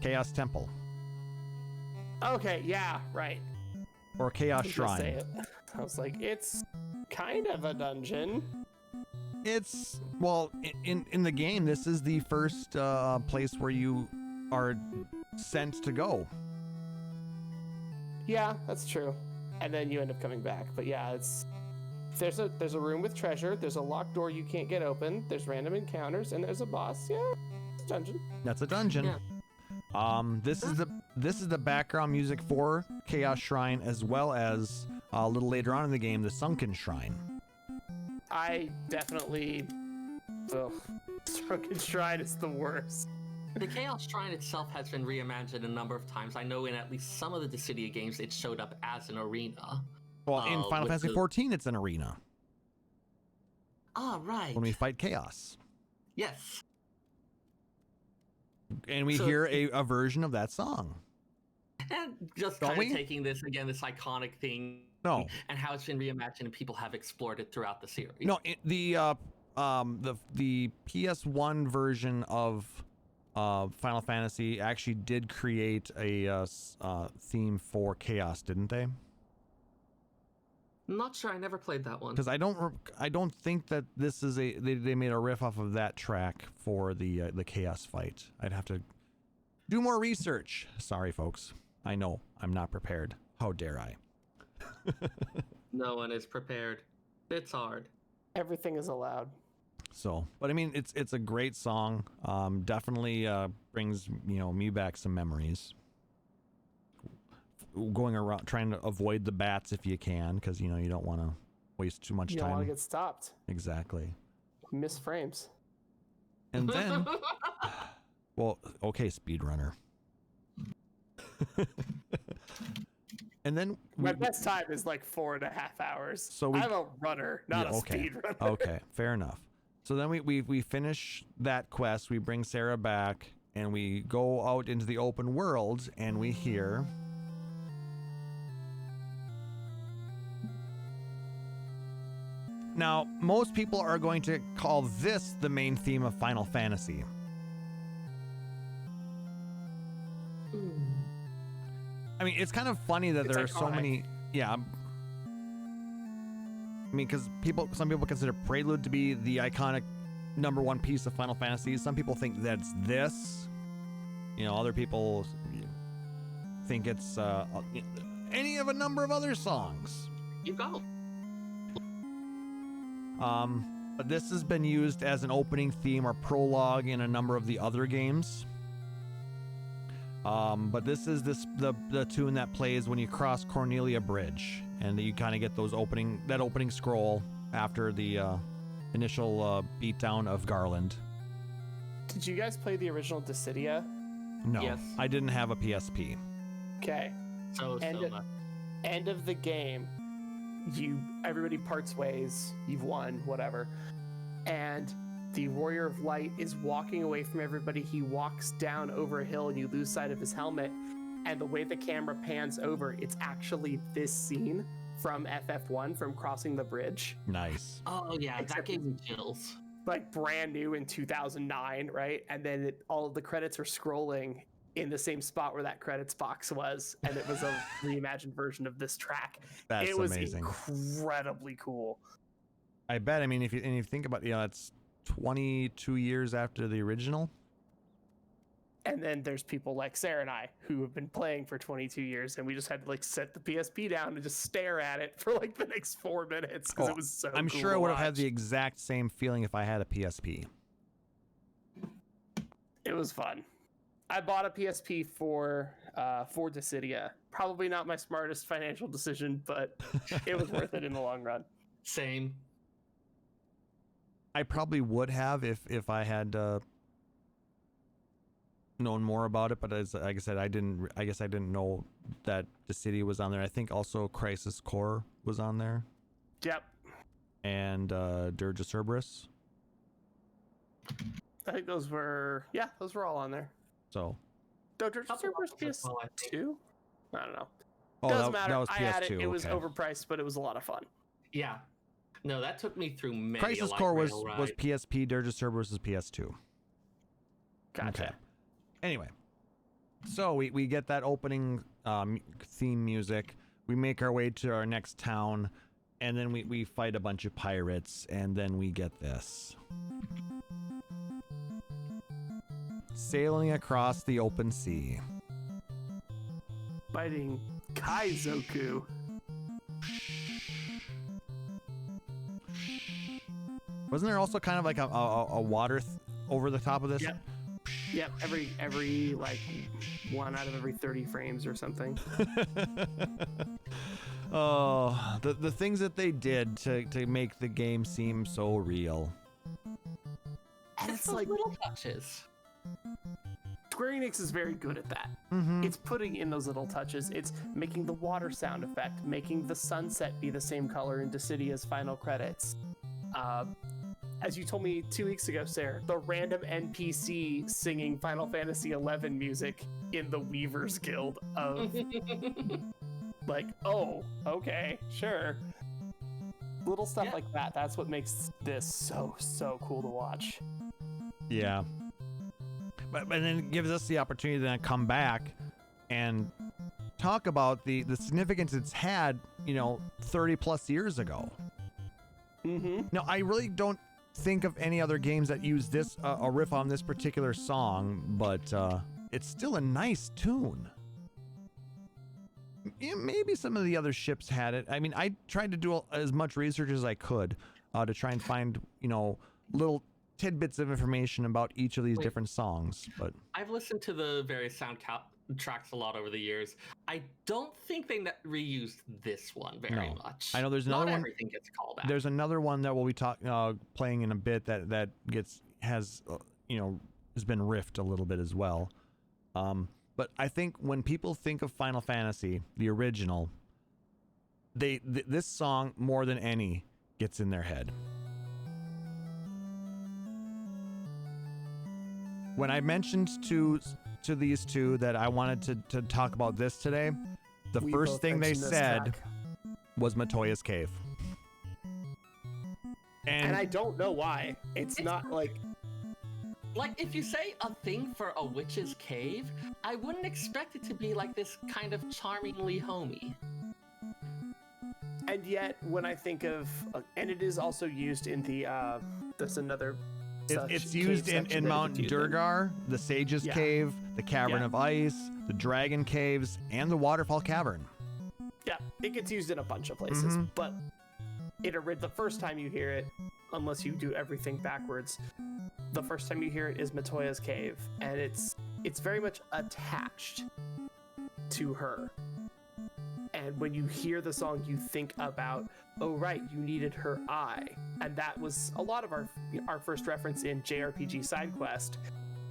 Chaos Temple. Okay, yeah, right. Or Chaos I was gonna say Shrine. it. I was like, it's kind of a dungeon. It's, well, in the game, this is the first place where you are sent to go. Yeah, that's true. And then you end up coming back. But yeah, there's a room with treasure. There's a locked door you can't get open. There's random encounters, and there's a boss. Yeah, it's a dungeon. That's a dungeon. Yeah. This is the background music for Chaos Shrine, as well as a little later on in the game, the Sunken Shrine. I definitely... Ugh. Sunken Shrine is the worst. The Chaos Shrine itself has been reimagined a number of times. I know in at least some of the Dissidia games, it showed up as an arena. Well, in Final Fantasy XIV, it's an arena. Ah, right. When we fight Chaos. Yes. And we hear a version of that song. And just Don't kind we? of taking this again, this iconic thing, No. and how it's been reimagined and people have explored it throughout the series. No, the PS1 version of Final Fantasy actually did create a theme for Chaos, didn't they? I'm not sure. I never played that one. Because I don't think that this is they made a riff off of that track for the Chaos fight. I'd have to do more research. Sorry, folks. I know I'm not prepared. How dare I? No one is prepared. It's hard. Everything is allowed. So, but I mean, it's a great song. Definitely brings me back some memories. Going around trying to avoid the bats if you can, because you don't want to waste too much You don't time. want to get stopped. Exactly. Miss frames. And then, well, okay, speedrunner. And then My best time is like 4.5 hours. So I'm a runner, not a speed runner. Okay, fair enough. So then we finish that quest. We bring Sarah back, and we go out into the open world, and we hear. Now, most people are going to call this the main theme of Final Fantasy. I mean, it's kind of funny that there are so many. Yeah. I mean, because some people consider Prelude to be the iconic #1 piece of Final Fantasy. Some people think that's this. Other people think it's any of a number of other songs. You go. But this has been used as an opening theme or prologue in a number of the other games. But this is the tune that plays when you cross Cornelia Bridge, and you kind of get that opening scroll after the initial beatdown of Garland. Did you guys play the original Dissidia? No, Yes. I didn't have a PSP. Okay. So End of the game, everybody parts ways. You've won, whatever. And the Warrior of Light is walking away from everybody. He walks down over a hill, and you lose sight of his helmet. And the way the camera pans over, it's actually this scene from FF1, from crossing the bridge. Nice. Oh yeah, that Except gave me chills. Like brand new in 2009, right? And then all of the credits are scrolling in the same spot where that credits box was, and it was a reimagined version of this track. That's it was amazing. Incredibly cool. I bet. I mean, if you think about it's 22 years after the original. And then there's people like Sarah and I who have been playing for 22 years, and we just had to set the PSP down and just stare at it for the next 4 minutes because it was so I'm cool sure I to would have had watch. the exact same feeling if I had a PSP. It was fun. I bought a PSP for Dissidia. Probably not my smartest financial decision, but it was worth it in the long run. Same. I probably would have if I had known more about it, but like I said, I guess I didn't know that the city was on there. I think also Crisis Core was on there, Yep. and Dirge of Cerberus. I think those were all on there. So Dirge of Cerberus as well, I think. PS2? I don't know. oh, Doesn't that matter. was I PS2. had it. It was okay. overpriced, but it was a lot of fun. Yeah. No, that took me through many Crisis a light Core rail was ride. PSP. Dirge of Cerberus is PS2. Gotcha. Okay. Anyway, so we get that opening theme music. We make our way to our next town, and then we fight a bunch of pirates, and then we get this. Sailing across the open sea. Fighting Kaizoku. Wasn't there also kind of like a water over the top of this? Yep. Yep. Every 1 out of every 30 frames or something. Oh, the things that they did to make the game seem so real. And It's it's like little touches. Square Enix is very good at that. Mm-hmm. It's putting in those little touches. It's making the water sound effect, making the sunset be the same color in Dissidia's final credits. as you told me 2 weeks ago, Sarah, the random NPC singing Final Fantasy XI music in the Weavers Guild of like, oh, okay, sure. Little stuff like that. That's what makes this so cool to watch. Yeah. But then it gives us the opportunity to then come back and talk about the significance it's had, 30 plus years ago. Mm-hmm. Now, I really don't think of any other games that use this, a riff on this particular song, but it's still a nice tune. Yeah, maybe some of the other ships had it. I mean, I tried to do as much research as I could to try and find, little tidbits of information about each of these different songs. But I've listened to the various tracks a lot over the years. I don't think they reused this one very much. I know there's another Not one. Everything gets called out. There's another one that we'll be playing in a bit that has been riffed a little bit as well. But I think when people think of Final Fantasy, the original, this song more than any gets in their head. When I mentioned to these two that I wanted to talk about this today, the first thing they said was Matoya's Cave. And I don't know why. It's not like if you say a thing for a witch's cave, I wouldn't expect it to be like this kind of charmingly homey. And yet, when I think of, and it is also used in the, there's another. It's used in Mount Durgar, the Sage's Cave, the Cavern of Ice, the Dragon Caves, and the Waterfall Cavern. Yeah, it gets used in a bunch of places, but the first time you hear it, unless you do everything backwards, the first time you hear it is Matoya's Cave, and it's very much attached to her. And when you hear the song, you think about, oh right, you needed her eye, and that was a lot of our first reference in JRPG side quest,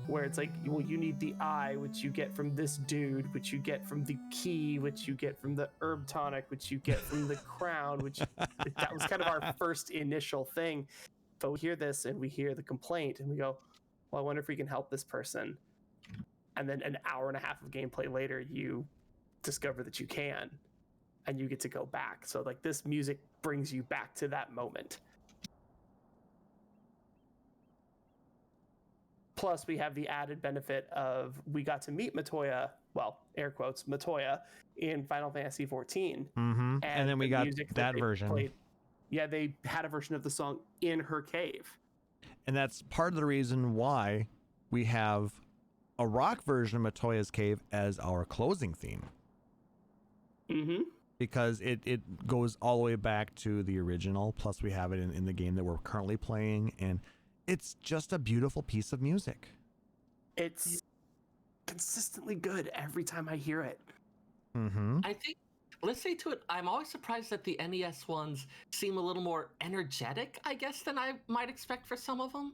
where it's like, well, you need the eye, which you get from this dude, which you get from the key, which you get from the herb tonic, which you get from the crown, which that was kind of our first initial thing. But we hear this and we hear the complaint and we go, well, I wonder if we can help this person. And then an hour and a half of gameplay later, you discover that you can, and you get to go back. So like, this music brings you back to that moment. Plus, we have the added benefit of we got to meet Matoya, well, air quotes, Matoya, in Final Fantasy XIV. And then we got that version. They had a version of the song in her cave. And that's part of the reason why we have a rock version of Matoya's Cave as our closing theme. Because it goes all the way back to the original, plus we have it in the game that we're currently playing, and it's just a beautiful piece of music. It's consistently good every time I hear it. I think, let's say to it, I'm always surprised that the NES ones seem a little more energetic, I guess, than I might expect for some of them.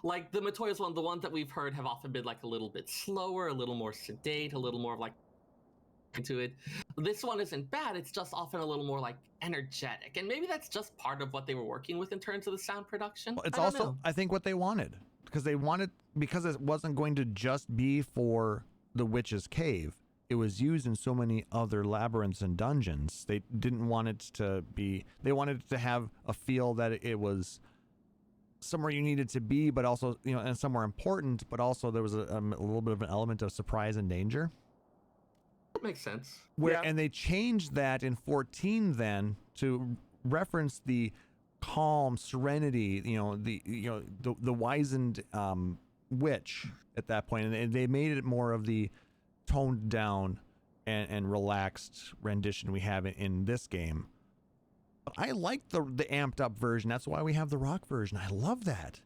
Like the Matoya's one, the ones that we've heard have often been like a little bit slower, a little more sedate, a little more like into it. This one isn't bad, it's just often a little more like energetic, and maybe that's just part of what they were working with in terms of the sound production. Well, it's also, I think, what they wanted, because it wasn't going to just be for the Witch's Cave. It was used in so many other labyrinths and dungeons. They didn't want it to be, they wanted it to have a feel that it was somewhere you needed to be, but also, and somewhere important, but also there was a little bit of an element of surprise and danger. That makes sense. And they changed that in 14 then to reference the calm serenity, the wizened witch at that point, and they made it more of the toned down and relaxed rendition we have in this game. But I like the amped up version. That's why we have the rock version. I love that.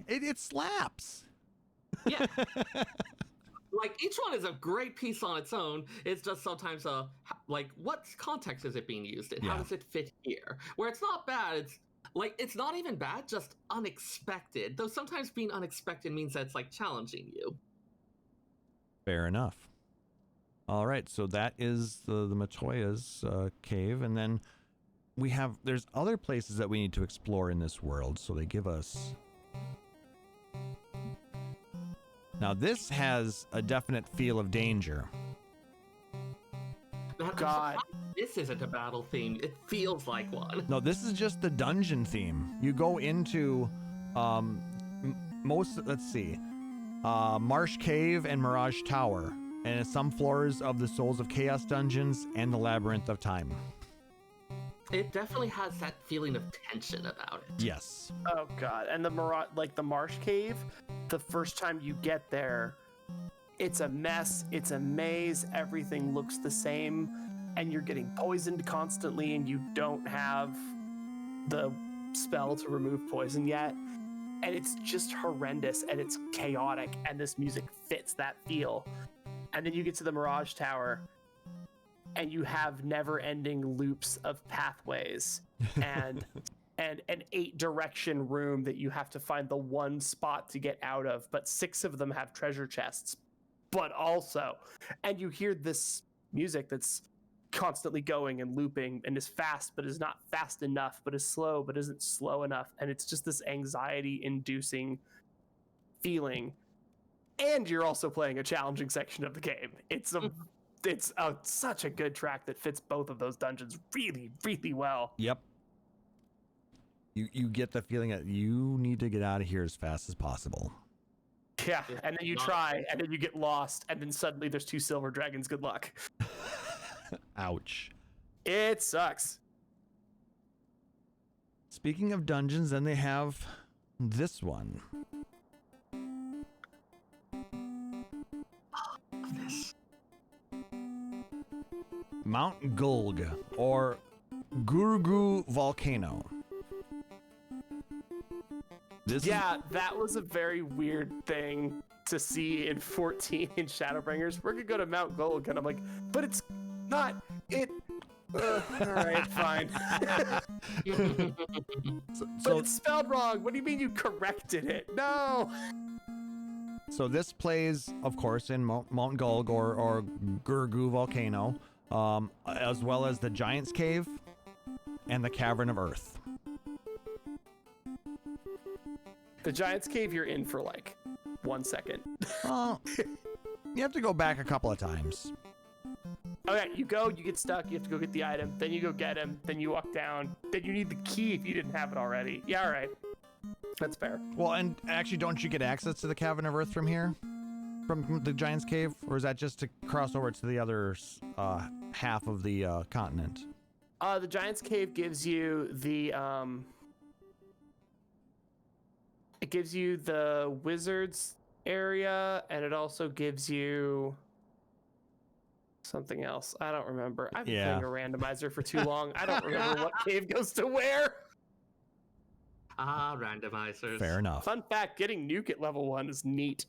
It slaps. Yeah. Like, each one is a great piece on its own. It's just sometimes what context is it being used in? How does it fit here? Where it's not bad, it's not even bad, just unexpected. Though sometimes being unexpected means that it's like challenging you. Fair enough. All right, so that is the Matoya's cave, and then there's other places that we need to explore in this world, so they give us. Now this has a definite feel of danger. God. This isn't a battle theme. It feels like one. No, this is just the dungeon theme. You go into let's see, Marsh Cave and Mirage Tower, and some floors of the Souls of Chaos dungeons and the Labyrinth of Time. It definitely has that feeling of tension about it. Yes. Oh God. And the Marsh Cave, the first time you get there, it's a mess, it's a maze, everything looks the same, and you're getting poisoned constantly, and you don't have the spell to remove poison yet. And it's just horrendous, and it's chaotic, and this music fits that feel. And then you get to the Mirage Tower, and you have never-ending loops of pathways and an 8-direction room that you have to find the one spot to get out of, but 6 of them have treasure chests. But also, and you hear this music that's constantly going and looping and is fast but is not fast enough, but is slow but isn't slow enough, and it's just this anxiety-inducing feeling. And you're also playing a challenging section of the game. It's such a good track that fits both of those dungeons really, really well. Yep. You get the feeling that you need to get out of here as fast as possible. Yeah, and then you try, and then you get lost, and then suddenly there's 2 silver dragons. Good luck. Ouch. It sucks. Speaking of dungeons, then they have this one. This. Mount Gulg, or Gurgu Volcano. That was a very weird thing to see in 14 in Shadowbringers. We're gonna go to Mount Gulg, and I'm like, but it's not it. All right, fine. But it's spelled wrong. What do you mean you corrected it? No. So this plays, of course, in Mount Gulg or Gurgu Volcano, as well as the Giant's Cave and the Cavern of Earth. The Giant's Cave, you're in for like 1 second. You have to go back a couple of times. Okay, you get stuck, you have to go get the item, then you go get him, then you walk down, then you need the key if you didn't have it already. Yeah, all right. That's fair. Well, and actually, don't you get access to the Cavern of Earth from here? From the Giant's Cave? Or is that just to cross over to the other half of the continent? The Giant's Cave gives you the it gives you the wizards area, and it also gives you something else. I don't remember. I've been playing a randomizer for too long. I don't remember what cave goes to where. Randomizers. Fair enough. Fun fact, getting nuke at level 1 is neat.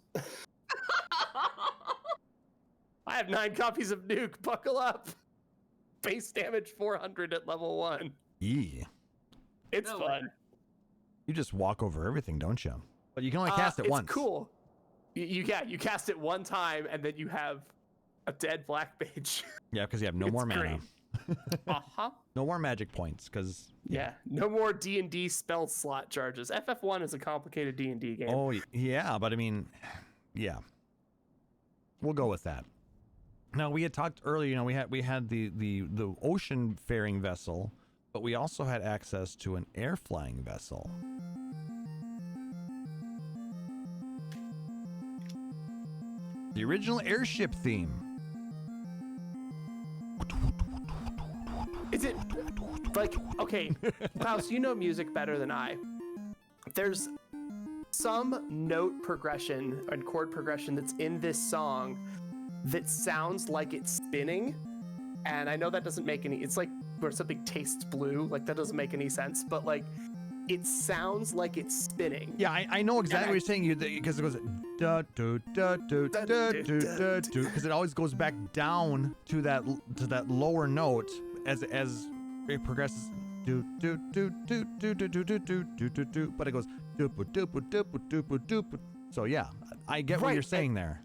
I have 9 copies of nuke. Buckle up. Base damage 400 at level 1. Yeah. It's fun. You just walk over everything, don't you? But you can only cast it once. It's cool. You cast it one time, and then you have a dead black mage. Yeah, because you have no more mana. No more magic points, because... Yeah, no more D&D spell slot charges. FF1 is a complicated D&D game. Oh, yeah, but I mean, yeah. We'll go with that. Now, we had talked earlier, we had the ocean faring vessel, but we also had access to an air flying vessel. The original airship theme. Is it like, okay, Klaus, you know music better than I. There's some note progression and chord progression that's in this song that sounds like it's spinning. And I know that doesn't make any, it's like where something tastes blue, like that doesn't make any sense, but like it sounds like it's spinning. Yeah, I know exactly what you're saying, because it goes da do da do da do da do, because it always goes back down to that lower note as it progresses. Do do do do do do do do do do do, but it goes doop doop doop doop doop. So yeah, I get what you're saying there.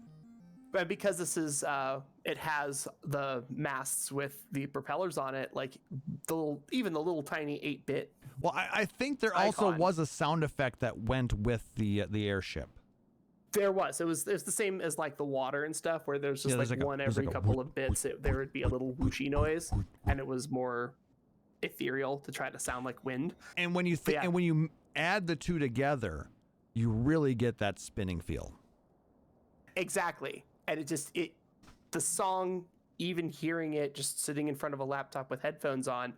But because this is, it has the masts with the propellers on it, like even the little tiny 8-bit. Well, I think there also was a sound effect that went with the airship. There was. It was the same as like the water and stuff, where there's just like one every couple of bits. There would be a little whooshy noise, and it was more ethereal to try to sound like wind. And when you and when you add the two together, you really get that spinning feel. Exactly. And the song, even hearing it just sitting in front of a laptop with headphones on,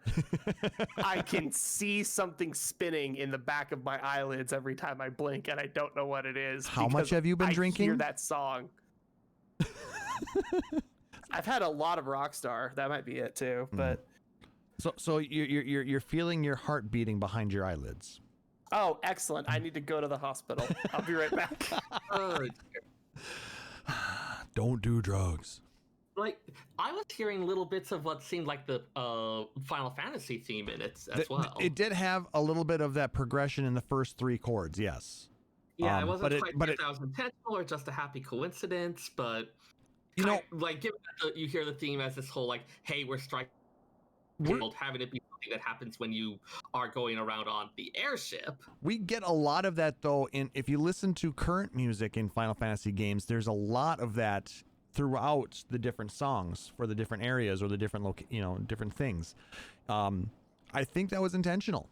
I can see something spinning in the back of my eyelids every time I blink, and I don't know what it is. How much have you been drinking? I hear that song. I've had a lot of Rockstar. That might be it too. But so you're feeling your heart beating behind your eyelids. Oh, excellent! I need to go to the hospital. I'll be right back. Don't do drugs. Like, I was hearing little bits of what seemed like the Final Fantasy theme in it as well. It did have a little bit of that progression in the first 3 chords, yes. Yeah, it wasn't quite sure if that was intentional or just a happy coincidence, but like, given that you hear the theme as this whole like, hey, we're striking, having it be something that happens when you are going around on the airship. We get a lot of that though. If you listen to current music in Final Fantasy games, there's a lot of that throughout the different songs for the different areas or the different different things. I think that was intentional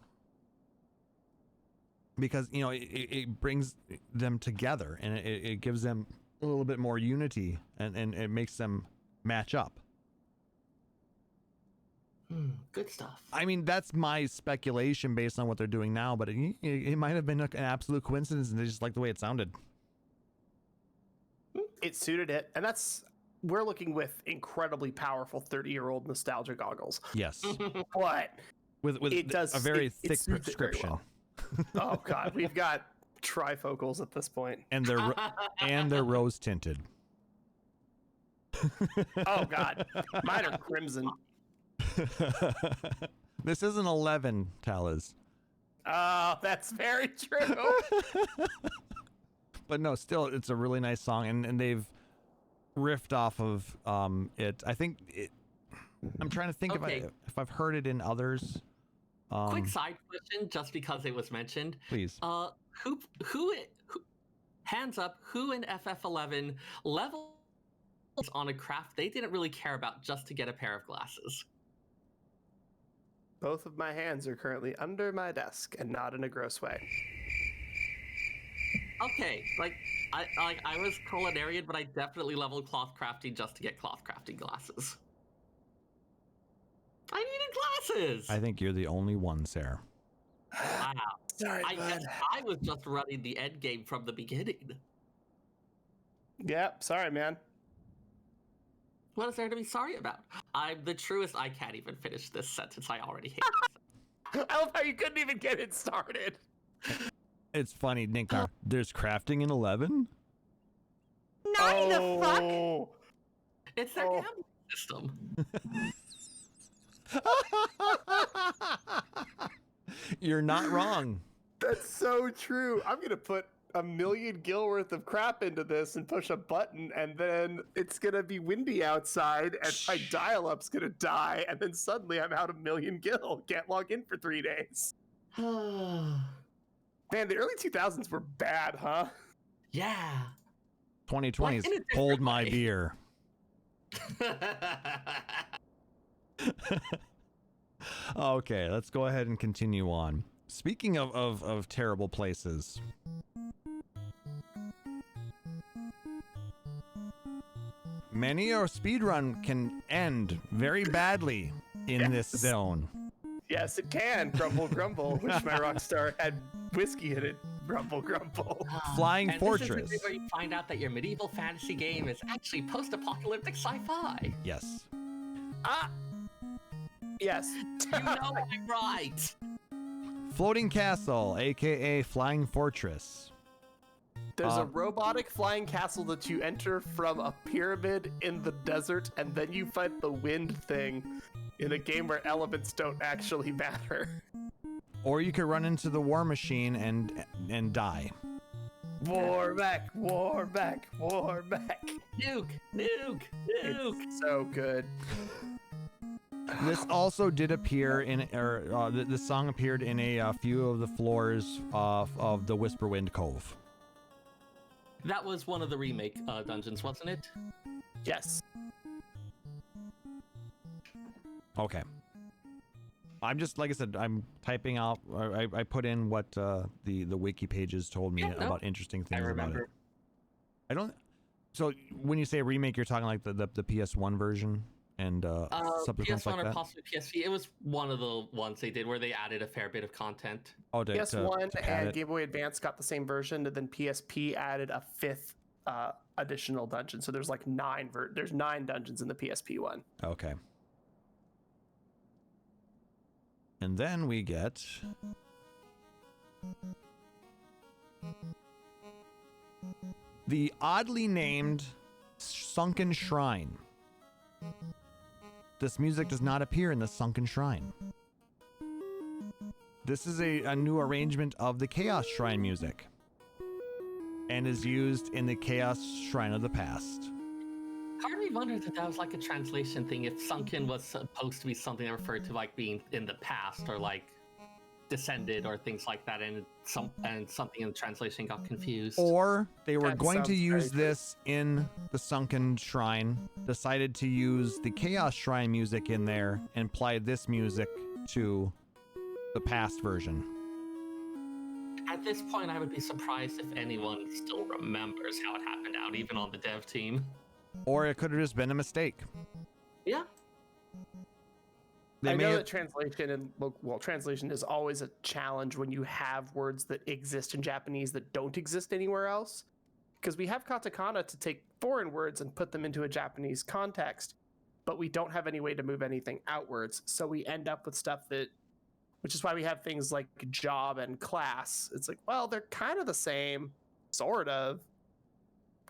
because it brings them together and it gives them a little bit more unity and it makes them match up. Good stuff. I mean, that's my speculation based on what they're doing now, but it might have been an absolute coincidence and they just like the way it sounded. It suited it, and we're looking with incredibly powerful 30-year-old nostalgia goggles. Yes. But with a very thick prescription. Oh god, we've got trifocals at this point. And they're rose tinted. Oh god. Mine are crimson. This isn't 11, Talas. Oh, that's very true. But no, still, it's a really nice song, and they've riffed off of it. I think I'm trying to think if I've heard it in others. Quick side question, just because it was mentioned. Please. Who hands up? Who in FF11 levels on a craft they didn't really care about just to get a pair of glasses? Both of my hands are currently under my desk, and not in a gross way. Okay, I was culinarian, but I definitely leveled cloth crafting just to get cloth crafting glasses. I needed glasses. I think you're the only one, Sarah. Wow. Sorry, I guess I was just running the end game from the beginning. Yep, sorry, man. What is there to be sorry about? I'm the truest. I can't even finish this sentence. I already hate it. I love how you couldn't even get it started. It's funny, Nick. There's crafting in 11? Nine the fuck? It's their gambling system. You're not wrong. That's so true. I'm going to put 1 million gil worth of crap into this and push a button, and then it's going to be windy outside, and my dial-up's going to die, and then suddenly I'm out 1 million gil. Can't log in for 3 days. Man, the early 2000s were bad, huh? Yeah. 2020's hold my beer. Okay, let's go ahead and continue on. Speaking of terrible places. Many a speedrun can end very badly in this zone. Yes, it can. Grumble, grumble. Wish my Rockstar had whiskey in it. Grumble, grumble. Flying and Fortress. This is where you find out that your medieval fantasy game is actually post-apocalyptic sci-fi. Yes. Yes. You know I'm right. Floating Castle, aka Flying Fortress. There's a robotic flying castle that you enter from a pyramid in the desert, and then you fight the wind thing in a game where elements don't actually matter. Or you could run into the war machine and die. Warback, Warback, Warback. Nuke, nuke, nuke. It's so good. This also did appear the song appeared in a few of the floors of the Whisperwind Cove. That was one of the remake dungeons, wasn't it? Yes. Okay. I'm just, like I said, I'm typing out. I put in what the wiki pages told me about interesting things about it. I don't. So when you say remake, you're talking like the PS1 version and subsequent PS1 like or that? possibly PSP. It was one of the ones they did where they added a fair bit of content. Oh, PS1 to and Game Boy Advance got the same version, and then PSP added a 5th additional dungeon. So there's like 9 dungeons in the PSP one. Okay. And then we get the oddly named Sunken Shrine. This music does not appear in the Sunken Shrine. This is a new arrangement of the Chaos Shrine music and is used in the Chaos Shrine of the Past. Part of me wondered if that was like a translation thing, if Sunken was supposed to be something that referred to like being in the past or like descended or things like that, and something in the translation got confused. Or they were That going to sounds use very this in the Sunken Shrine, decided to use the Chaos Shrine music in there, and apply this music to the past version. At this point, I would be surprised if anyone still remembers how it happened out, even on the dev team. Or it could have just been a mistake. Yeah. They I may know have- that translation is always a challenge when you have words that exist in Japanese that don't exist anywhere else. Because we have katakana to take foreign words and put them into a Japanese context, but we don't have any way to move anything outwards. So we end up with stuff which is why we have things like job and class. It's like, well, they're kind of the same, sort of,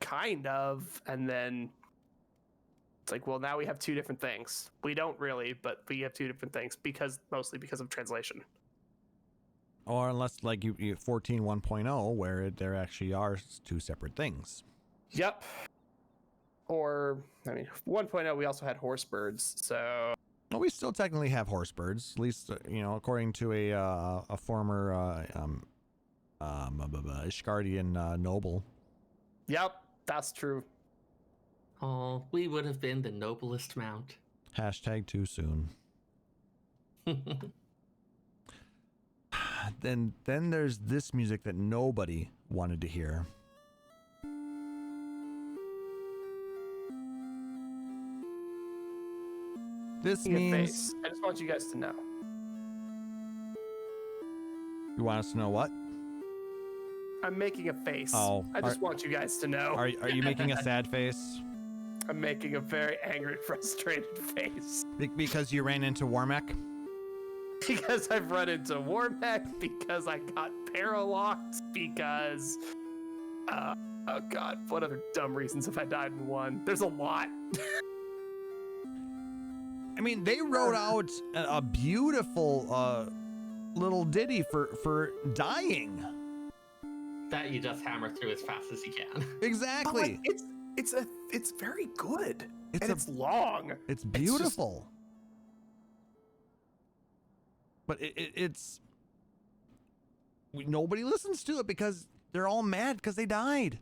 kind of, and then it's like, well, now we have 2 different things. We don't really, but we have 2 different things mostly because of translation. Or unless like you 14.1.0 where there actually are 2 separate things. Yep. Or, 1.0, we also had horse birds, so... Well, we still technically have horse birds, at least, according to a former Ishgardian noble. Yep, that's true. Oh, we would have been the noblest mount. Hashtag too soon. Then there's this music that nobody wanted to hear. This Making a means... face. I just want you guys to know. You want us to know what? I'm making a face. Oh, I just want you guys to know. Are you making a sad face? I'm making a very angry, frustrated face. Because you ran into Warmack? Because I've run into Warmack, because I got paralocked, because... oh god, what other dumb reasons have I died in one? There's a lot. I mean, they wrote out a beautiful little ditty for dying. That you just hammer through as fast as you can. Exactly. But, like, it's very good. It's long. It's beautiful. But it's nobody listens to it because they're all mad because they died.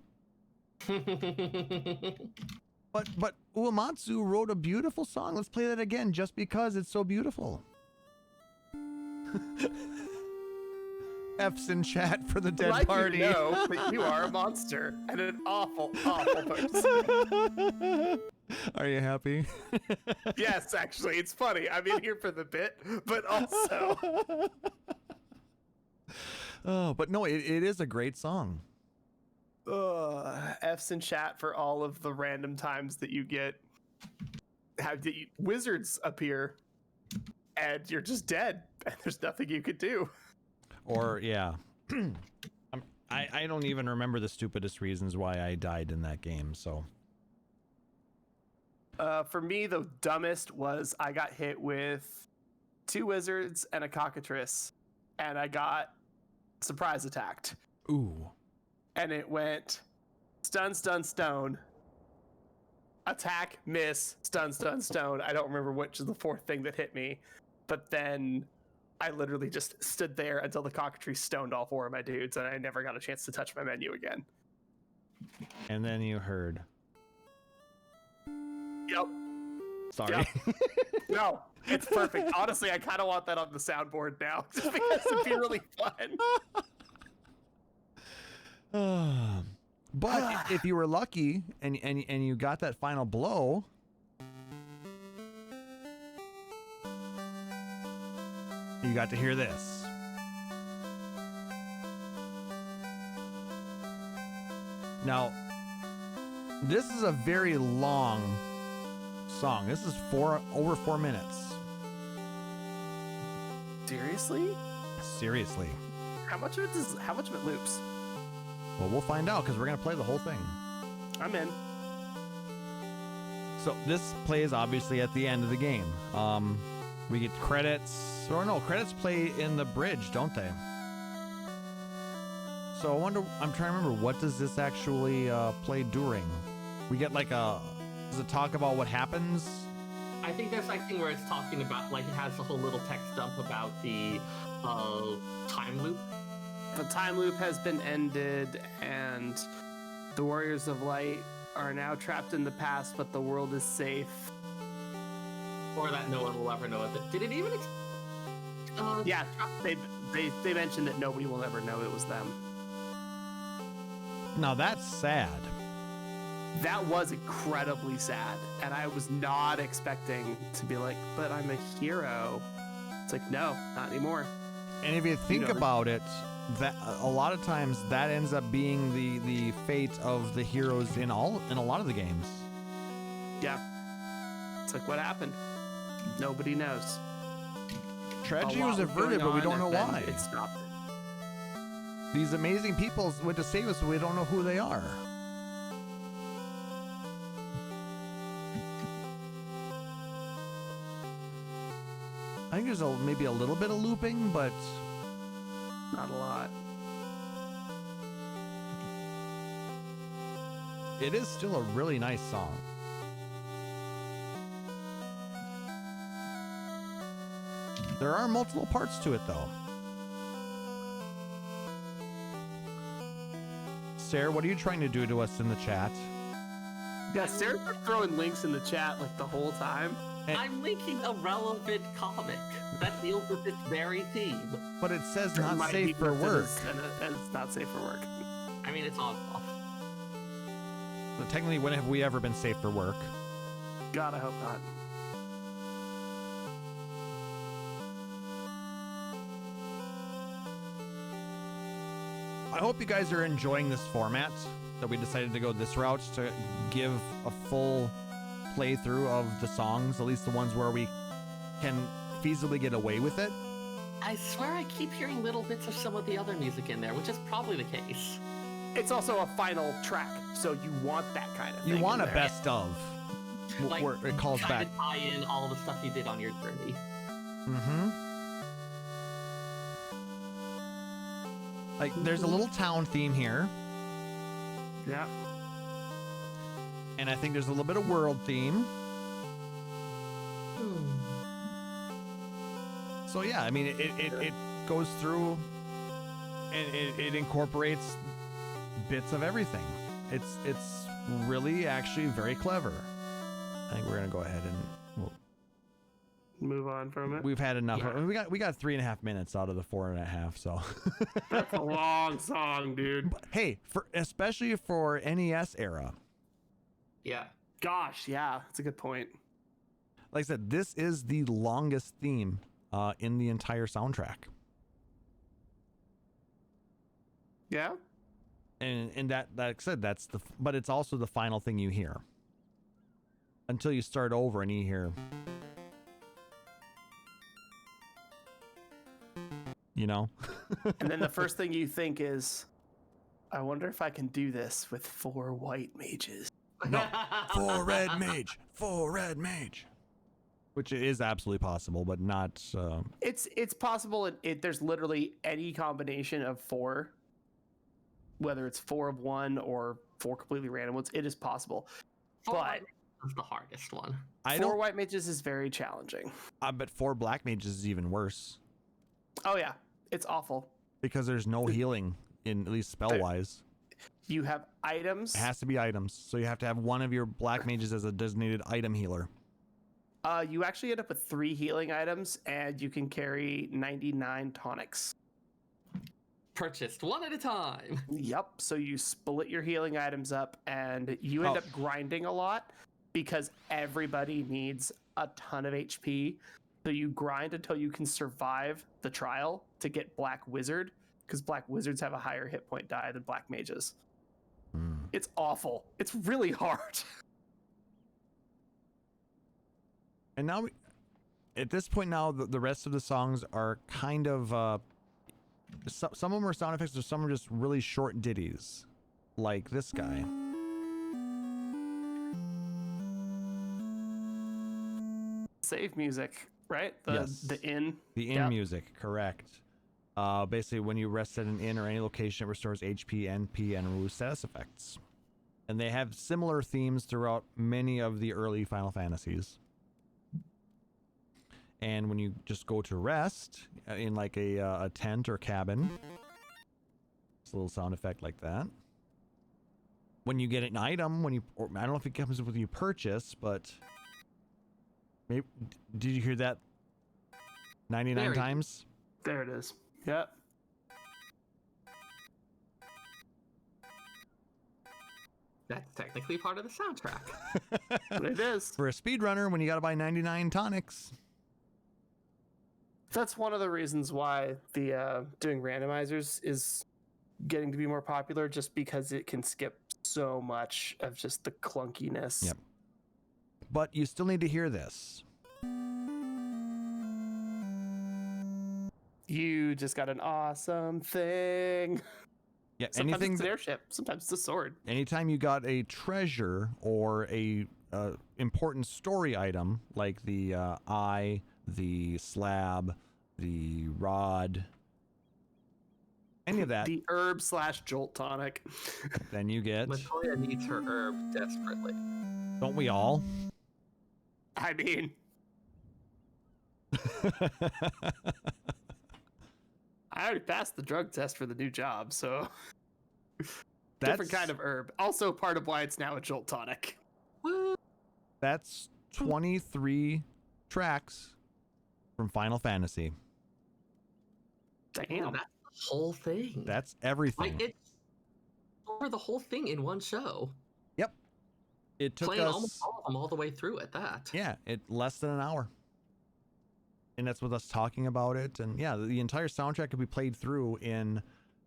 But Uematsu wrote a beautiful song. Let's play that again just because it's so beautiful. F's in chat for the dead like party. You know, but you are a monster and an awful, awful person. Are you happy? Yes, actually, it's funny. I'm in here for the bit, but also... Oh, but no, it is a great song. F's in chat for all of the random times that you get wizards appear and you're just dead and there's nothing you could do. Or yeah. I don't even remember the stupidest reasons why I died in that game, so. For me, the dumbest was I got hit with 2 wizards and a cockatrice, and I got surprise attacked. Ooh. and it went stun, stun, stone, attack, miss, stun, stun, stone. I don't remember which is the fourth thing that hit me, but then I literally just stood there until the cockatrice stoned all 4 of my dudes, and I never got a chance to touch my menu again. And then you heard. Yep. Sorry. Yep. No, it's perfect. Honestly, I kind of want that on the soundboard now, just because it'd be really fun. But if you were lucky and you got that final blow, you got to hear this. Now, this is a very long song. This is over 4 minutes. Seriously? Seriously. How much of it loops? Well, we'll find out because we're going to play the whole thing. I'm in. So this plays obviously at the end of the game. We get credits, or no, credits play in the bridge, don't they? So I wonder, I'm trying to remember, what does this actually play during? We get like does it talk about what happens? I think there's like thing where it's talking about, like, it has a whole little text dump about the time loop. The time loop has been ended, and the Warriors of Light are now trapped in the past, but the world is safe. Or that no one will ever know it. Did it even? Yeah, they mentioned that nobody will ever know it was them. Now that's sad. That was incredibly sad, and I was not expecting to be like, but I'm a hero. It's like, no, not anymore. And if you think about it, that a lot of times that ends up being the fate of the heroes in a lot of the games. Yeah. It's like, what happened? Nobody knows. Tragedy was averted, but we don't know why. It stopped. These amazing people went to save us, but we don't know who they are. I think there's maybe a little bit of looping, but not a lot. It is still a really nice song. There are multiple parts to it, though. Sarah, what are you trying to do to us in the chat? Yeah, Sarah's been throwing links in the chat like the whole time. I'm linking a relevant comic that deals with this very theme. But it says not safe for work. And it's not safe for work. I mean, it's on off. But technically, when have we ever been safe for work? God, I hope not. I hope you guys are enjoying this format, that we decided to go this route to give a full playthrough of the songs, at least the ones where we can feasibly get away with it. I swear I keep hearing little bits of some of the other music in there, which is probably the case. It's also a final track, so you want that kind of thing. You want a best of, like, where it calls back. To tie in all the stuff you did on your journey. Mm-hmm. Like, there's a little town theme here. Yeah. And I think there's a little bit of world theme. So yeah, I mean, it goes through and it incorporates bits of everything. It's really actually very clever. I think we're gonna go ahead and move on from it. We've had enough. Yeah. We got 3.5 minutes out of the 4.5. So that's a long song, dude. But, hey, especially for NES era. Yeah. Gosh, yeah, that's a good point. Like I said, this is the longest theme in the entire soundtrack. Yeah. And that like I said, but it's also the final thing you hear. Until you start over and you hear, you know? And then the first thing you think is, I wonder if I can do this with 4 white mages. No, 4 red mage, 4 red mage. Which is absolutely possible, but not. It's possible. There's literally any combination of 4 whether it's 4 of one or 4 completely random ones, it is possible. But That's the hardest one. 4 white mages is very challenging. But 4 black mages is even worse. Oh yeah, it's awful. Because there's no healing, in at least spell-wise. You have items. It has to be items. So you have to have one of your black mages as a designated item healer. You actually end up with 3 healing items, and you can carry 99 tonics. Purchased one at a time. Yep. So you split your healing items up, and you end up grinding a lot because everybody needs a ton of HP. So you grind until you can survive the trial to get Black Wizard, because Black Wizards have a higher hit point die than Black Mages. It's awful. It's really hard. And now, at this point now, the rest of the songs are kind of, some of them are sound effects, or some are just really short ditties, like this guy. Save music, right? Yes. The inn. The inn music, correct. Basically, when you rest at an inn or any location, it restores HP, NP, and removes status effects. And they have similar themes throughout many of the early Final Fantasies. And when you just go to rest in like a tent or cabin, it's a little sound effect like that. When you get an item, I don't know if it comes with you purchase, but maybe, did you hear that 99 times? There it is. Yep. That's technically part of the soundtrack. It is. For a speedrunner, when you gotta buy 99 tonics. That's one of the reasons why the doing randomizers is getting to be more popular, just because it can skip so much of just the clunkiness. Yep. But you still need to hear this. You just got an awesome thing. Yeah, Sometimes it's an airship. Sometimes it's a sword. Anytime you got a treasure or a important story item, like the eye, the slab, the rod, any of that, The herb/jolt tonic. then you get. Latoya needs her herb desperately. Don't we all? I mean, I already passed the drug test for the new job, so different kind of herb. Also part of why it's now a jolt tonic. That's 23 tracks from Final Fantasy. Damn. That's the whole thing. That's everything. Like, it's over the whole thing in one show. Yep. It took Playing us almost all of them all the way through at that. Yeah, less than an hour. And that's with us talking about it. And yeah, the entire soundtrack could be played through in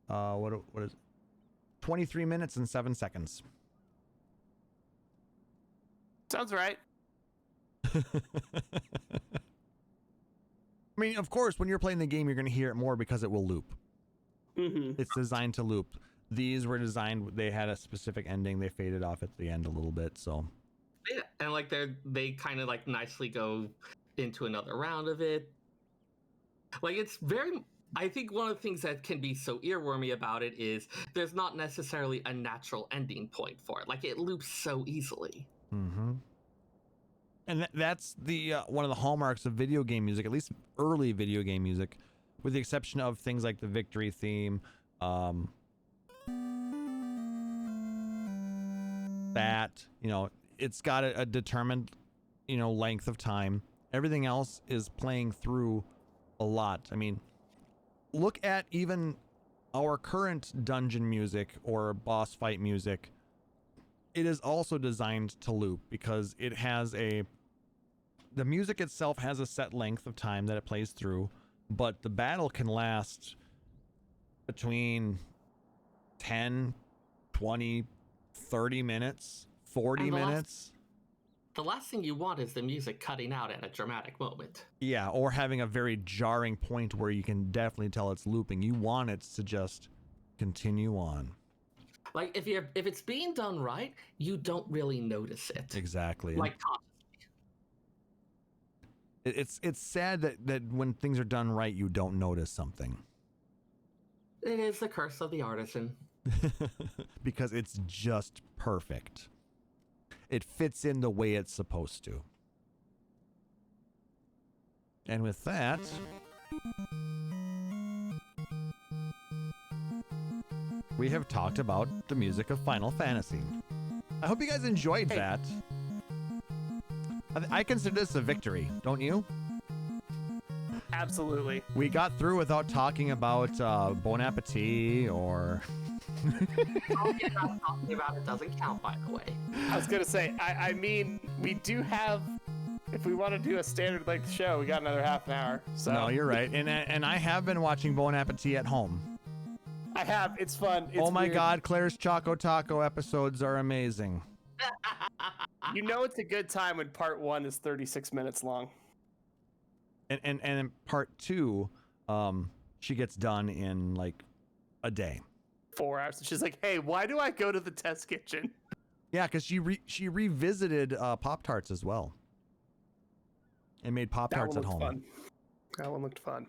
what is it? 23 minutes and 7 seconds. Sounds right. I mean, of course, when you're playing the game, you're going to hear it more because it will loop. Mm-hmm. It's designed to loop. These were designed, they had a specific ending. They faded off at the end a little bit, so. Yeah, and like they kind of like nicely go into another round of it. Like, it's very, I think one of the things that can be so earwormy about it is there's not necessarily a natural ending point for it. Like, it loops so easily. Mm-hmm. And that's the one of the hallmarks of video game music, at least early video game music, with the exception of things like the victory theme, that, it's got a determined, length of time. Everything else is playing through a lot. I mean, look at even our current dungeon music or boss fight music. It is also designed to loop because it has the music itself has a set length of time that it plays through, but the battle can last between 10, 20, 30 minutes, 40 minutes. The last thing you want is the music cutting out at a dramatic moment. Yeah, or having a very jarring point where you can definitely tell it's looping. You want it to just continue on. Like, if it's being done right, you don't really notice it. Exactly. Like, consciously. It's sad that when things are done right, you don't notice something. It is the curse of the artisan. because it's just perfect. It fits in the way it's supposed to. And with that, we have talked about the music of Final Fantasy. I hope you guys enjoyed that. I consider this a victory, don't you? Absolutely. We got through without talking about Bon Appetit or... Talking about it doesn't count, by the way. I was going to say, I mean, we do have... If we want to do a standard length show, we got another half an hour. So. No, you're right. And I have been watching Bon Appetit at home. I have. It's fun. It's oh my weird. God, Claire's Choco Taco episodes are amazing. You know it's a good time when part 1 is 36 minutes long. And in part 2, she gets done in like a day. 4 hours. She's like, hey, why do I go to the test kitchen? Yeah, because she revisited Pop-Tarts as well. And made Pop-Tarts at home. Fun. That one looked fun.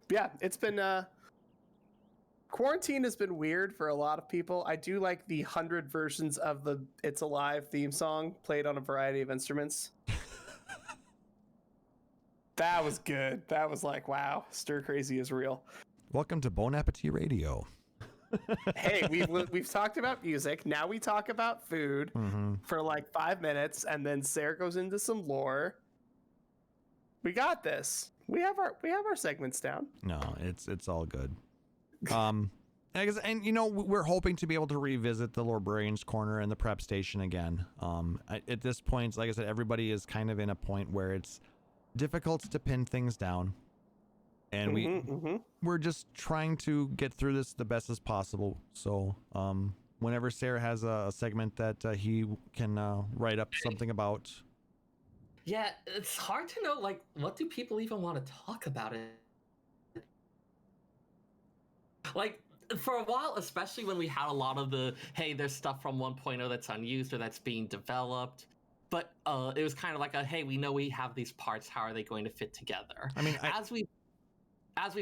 Yeah, it's been... Quarantine has been weird for a lot of people. I do like the 100 versions of the It's Alive theme song played on a variety of instruments. That was good. That was like, wow, stir crazy is real. Welcome to Bon Appetit Radio. Hey, we've talked about music. Now we talk about food for like 5 minutes, and then Sarah goes into some lore. We got this. We have our segments down. No, it's all good. I guess, and you know, we're hoping to be able to revisit the Librarian's Corner and the prep station again. At this point, like I said, everybody is kind of in a point where it's difficult to pin things down, and we're just trying to get through this the best as possible. So, whenever Sarah has a segment that he can write up something about. Yeah, it's hard to know, like, what do people even want to talk about it? Like, for a while, especially when we had a lot of the, hey, there's stuff from 1.0 that's unused or that's being developed. But it was kind of like a, hey, we know we have these parts. How are they going to fit together? I mean, as we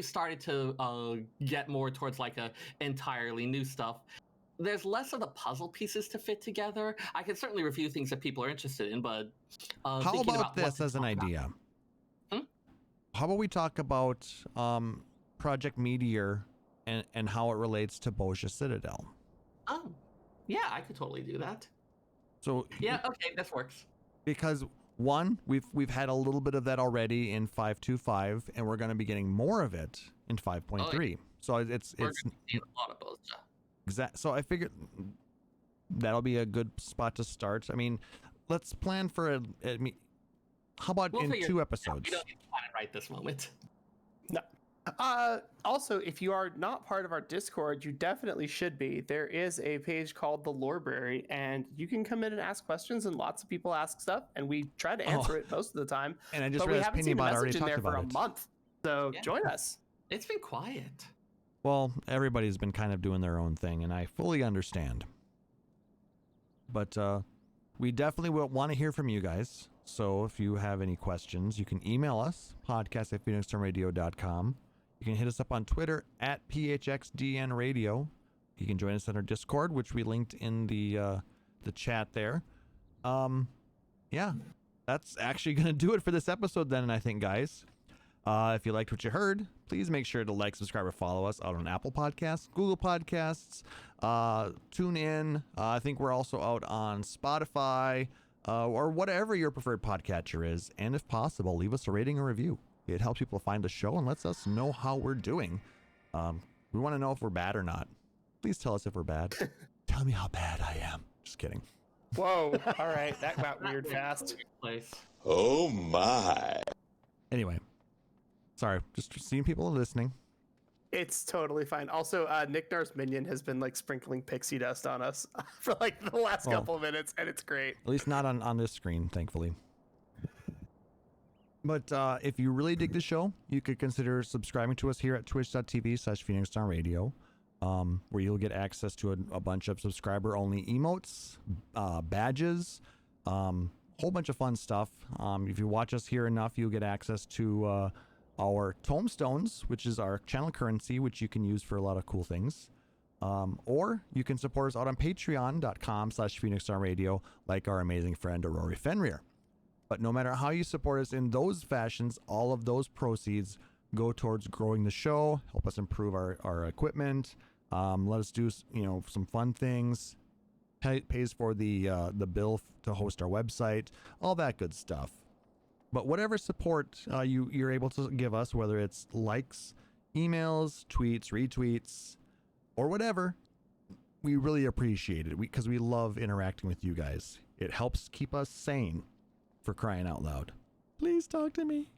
started to get more towards like a entirely new stuff, there's less of the puzzle pieces to fit together. I can certainly review things that people are interested in, but how about this as an idea? How about we talk about Project Meteor and how it relates to Boscia Citadel? Oh, yeah, I could totally do that. So yeah, okay, this works. Because one, we've had a little bit of that already in 5.2.5, and we're going to be getting more of it in 5.3. Oh, yeah. So it's a lot of Boscia. Exactly. So I figured that'll be a good spot to start. I mean, let's plan for how about in 2 episodes? We don't need to plan it right this moment. No. Also, if you are not part of our Discord, you definitely should be. There is a page called the Library, and you can come in and ask questions, and lots of people ask stuff, and we try to answer it most of the time. And I just but we realized haven't seen a Penny Bot message already in there talked for about a month. So Yeah. join us. It's been quiet. Well, everybody's been kind of doing their own thing, and I fully understand. But we definitely will want to hear from you guys. So if you have any questions, you can email us, podcast@pheonixstormradio.com. You can hit us up on Twitter @PHXDNRadio. You can join us on our Discord, which we linked in the chat there. Yeah, that's actually going to do it for this episode then, I think, guys. If you liked what you heard, please make sure to like, subscribe, or follow us out on Apple Podcasts, Google Podcasts, TuneIn. I think we're also out on Spotify, or whatever your preferred podcatcher is. And if possible, leave us a rating or review. It helps people find the show and lets us know how we're doing. We want to know if we're bad or not. Please tell us if we're bad. Tell me how bad I am. Just kidding. Whoa. All right. That got weird fast. Oh my. Anyway. Sorry. Just seeing people listening. It's totally fine. Also, Nick Nar's minion has been like sprinkling pixie dust on us for like the last couple of minutes, and it's great. At least not on this screen, thankfully. But if you really dig the show, you could consider subscribing to us here at twitch.tv/PheonixStarRadio, where you'll get access to a bunch of subscriber-only emotes, badges, whole bunch of fun stuff. If you watch us here enough, you'll get access to our tomestones, which is our channel currency, which you can use for a lot of cool things. Or you can support us out on patreon.com/PhoenixRadio, like our amazing friend Aurori Fenrir. But no matter how you support us in those fashions, all of those proceeds go towards growing the show, help us improve our equipment, let us do some fun things, pays for the bill to host our website, all that good stuff. But whatever support you're able to give us, whether it's likes, emails, tweets, retweets, or whatever, we really appreciate it because we love interacting with you guys. It helps keep us sane, for crying out loud. Please talk to me.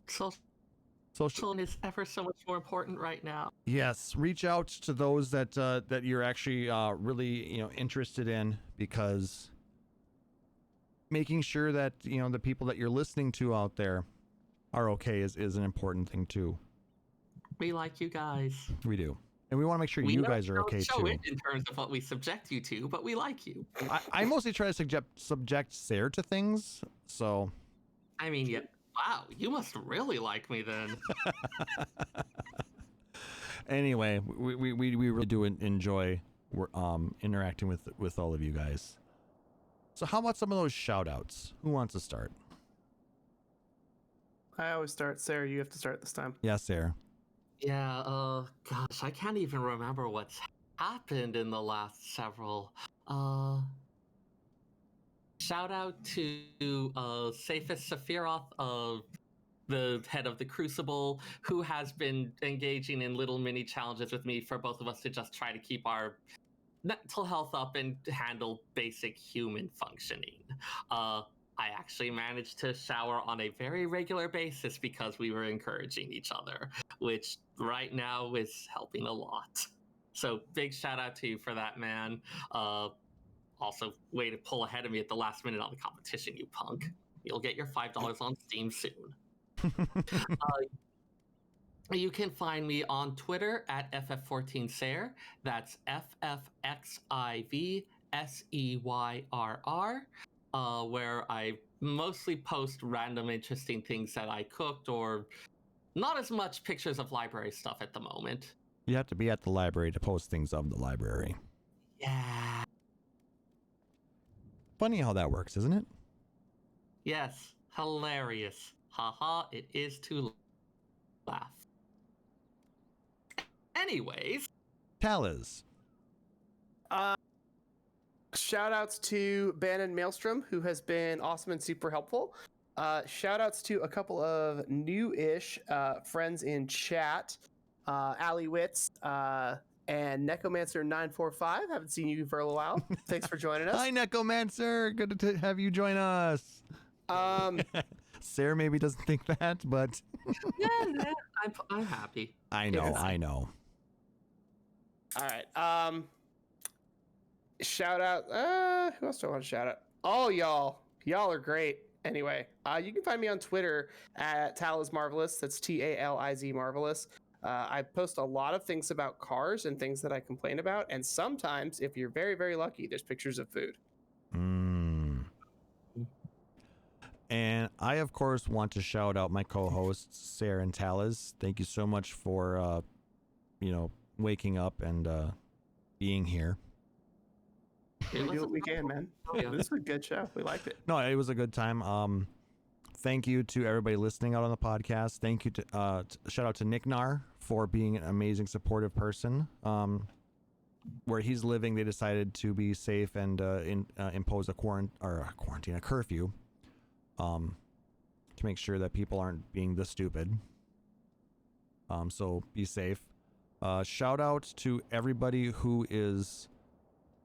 Social is ever so much more important right now. Yes, reach out to those that you're actually really interested in, because making sure that the people that you're listening to out there are okay is an important thing too. We like you guys. We do. And we want to make sure you guys are okay show too. It in terms of what we subject you to, but we like you. I mostly try to subject Sarah to things, so. I mean, yeah. Wow, you must really like me then. Anyway, we really do enjoy interacting with all of you guys. So how about some of those shout outs? Who wants to start? I always start. Sarah, you have to start this time. Yeah, Sarah. Yeah, gosh, I can't even remember what's happened in the last several. Shout out to Safest Sephiroth, the head of the Crucible, who has been engaging in little mini challenges with me for both of us to just try to keep our mental health up and handle basic human functioning. I actually managed to shower on a very regular basis because we were encouraging each other, which right now is helping a lot. So big shout out to you for that, man. Also, way to pull ahead of me at the last minute on the competition, you punk. You'll get your $5 on Steam soon. You can find me on Twitter at FF14Sayer. That's FFXIV SEYRR. Where I mostly post random interesting things that I cooked, or not as much pictures of library stuff at the moment. You have to be at the library to post things of the library. Yeah. Funny how that works, isn't it? Yes. Hilarious. Haha, it is to laugh. Anyways. Taliz. Shout outs to Bannon Maelstrom, who has been awesome and super helpful. Shout outs to a couple of new-ish friends in chat. Ali Witz and Necromancer945. Haven't seen you for a while. Thanks for joining us. Hi, Necromancer. Good to have you join us. Sarah maybe doesn't think that, but yeah, I'm happy. I know. All right. Shout out. Who else do I want to shout out? Oh, y'all are great. Anyway, you can find me on Twitter at Taliz Marvelous. That's TALIZ Marvelous. I post a lot of things about cars and things that I complain about, and sometimes, if you're very, very lucky, there's pictures of food. And I, of course, want to shout out my co-hosts, Sarah and Taliz. Thank you so much for, waking up and being here. We do what we can, man. This was a good show. We liked it. No, it was a good time. Thank you to everybody listening out on the podcast. Thank you to shout out to Nick Nar for being an amazing, supportive person. Where he's living, they decided to be safe and impose a curfew, to make sure that people aren't being this stupid. So be safe. Shout out to everybody who is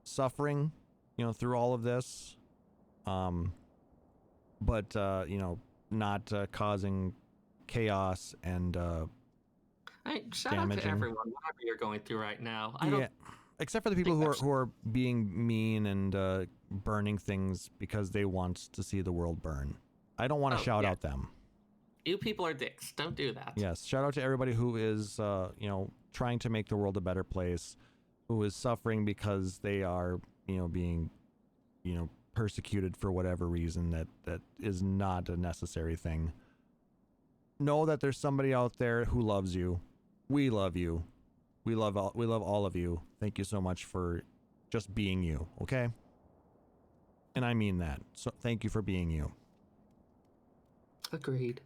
suffering, through all of this, but not causing chaos and shout damaging. out to everyone, whatever you're going through right now. Except for the people who are being mean and burning things because they want to see the world burn. I don't want to shout out them. You people are dicks. Don't do that. Yes, shout out to everybody who is trying to make the world a better place, who is suffering because they are, being, persecuted for whatever reason that is not a necessary thing. Know that there's somebody out there who loves you. We love you. We love all of you. Thank you so much for just being you, okay? And I mean that. So thank you for being you. Agreed.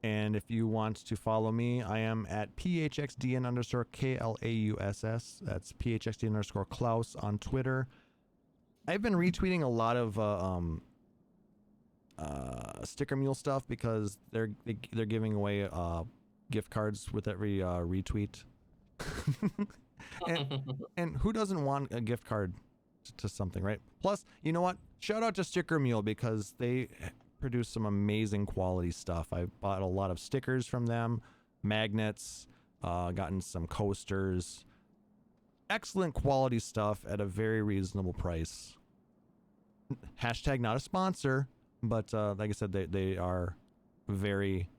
And if you want to follow me, I am at PHXDN_KLAUSS. That's PHXDN_Klaus on Twitter. I've been retweeting a lot of Sticker Mule stuff because they're giving away gift cards with every retweet. and who doesn't want a gift card to something, right? Plus, you know what? Shout out to Sticker Mule because they produce some amazing quality stuff. I bought a lot of stickers from them, magnets, gotten some coasters. Excellent quality stuff at a very reasonable price. Hashtag not a sponsor, but like I said, they are very,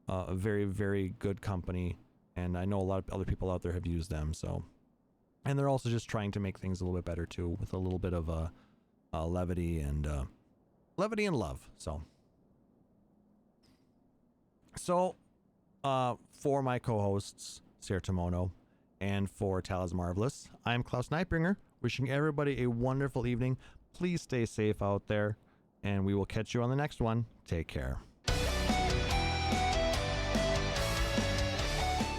very good company. And I know a lot of other people out there have used them. So, and they're also just trying to make things a little bit better too, with a little bit of levity and love. So, for my co-hosts Sarah Tomono and for Talas Marvelous, I'm Klaus Nightbringer, wishing everybody a wonderful evening. Please stay safe out there, and we will catch you on the next one. Take care.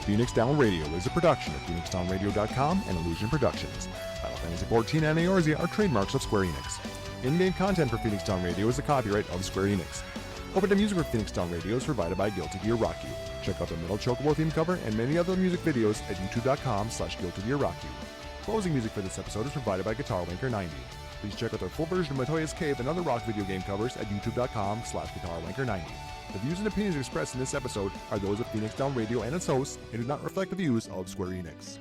Phoenix Down Radio is a production of PhoenixDownRadio.com and Illusion Productions. Final Fantasy XIV and Eorzea are trademarks of Square Enix. In-game content for Phoenix Down Radio is the copyright of Square Enix. Opening music for Phoenix Down Radio is provided by Guilty Gear Rock You. Check out the Metal Chocobo theme cover and many other music videos at youtube.com/Guilty Gear Rock You. Closing music for this episode is provided by Guitar Wanker 90. Please check out their full version of Matoya's Cave and other rock video game covers at youtube.com/Guitar Wanker 90. The views and opinions expressed in this episode are those of Phoenix Down Radio and its hosts and do not reflect the views of Square Enix.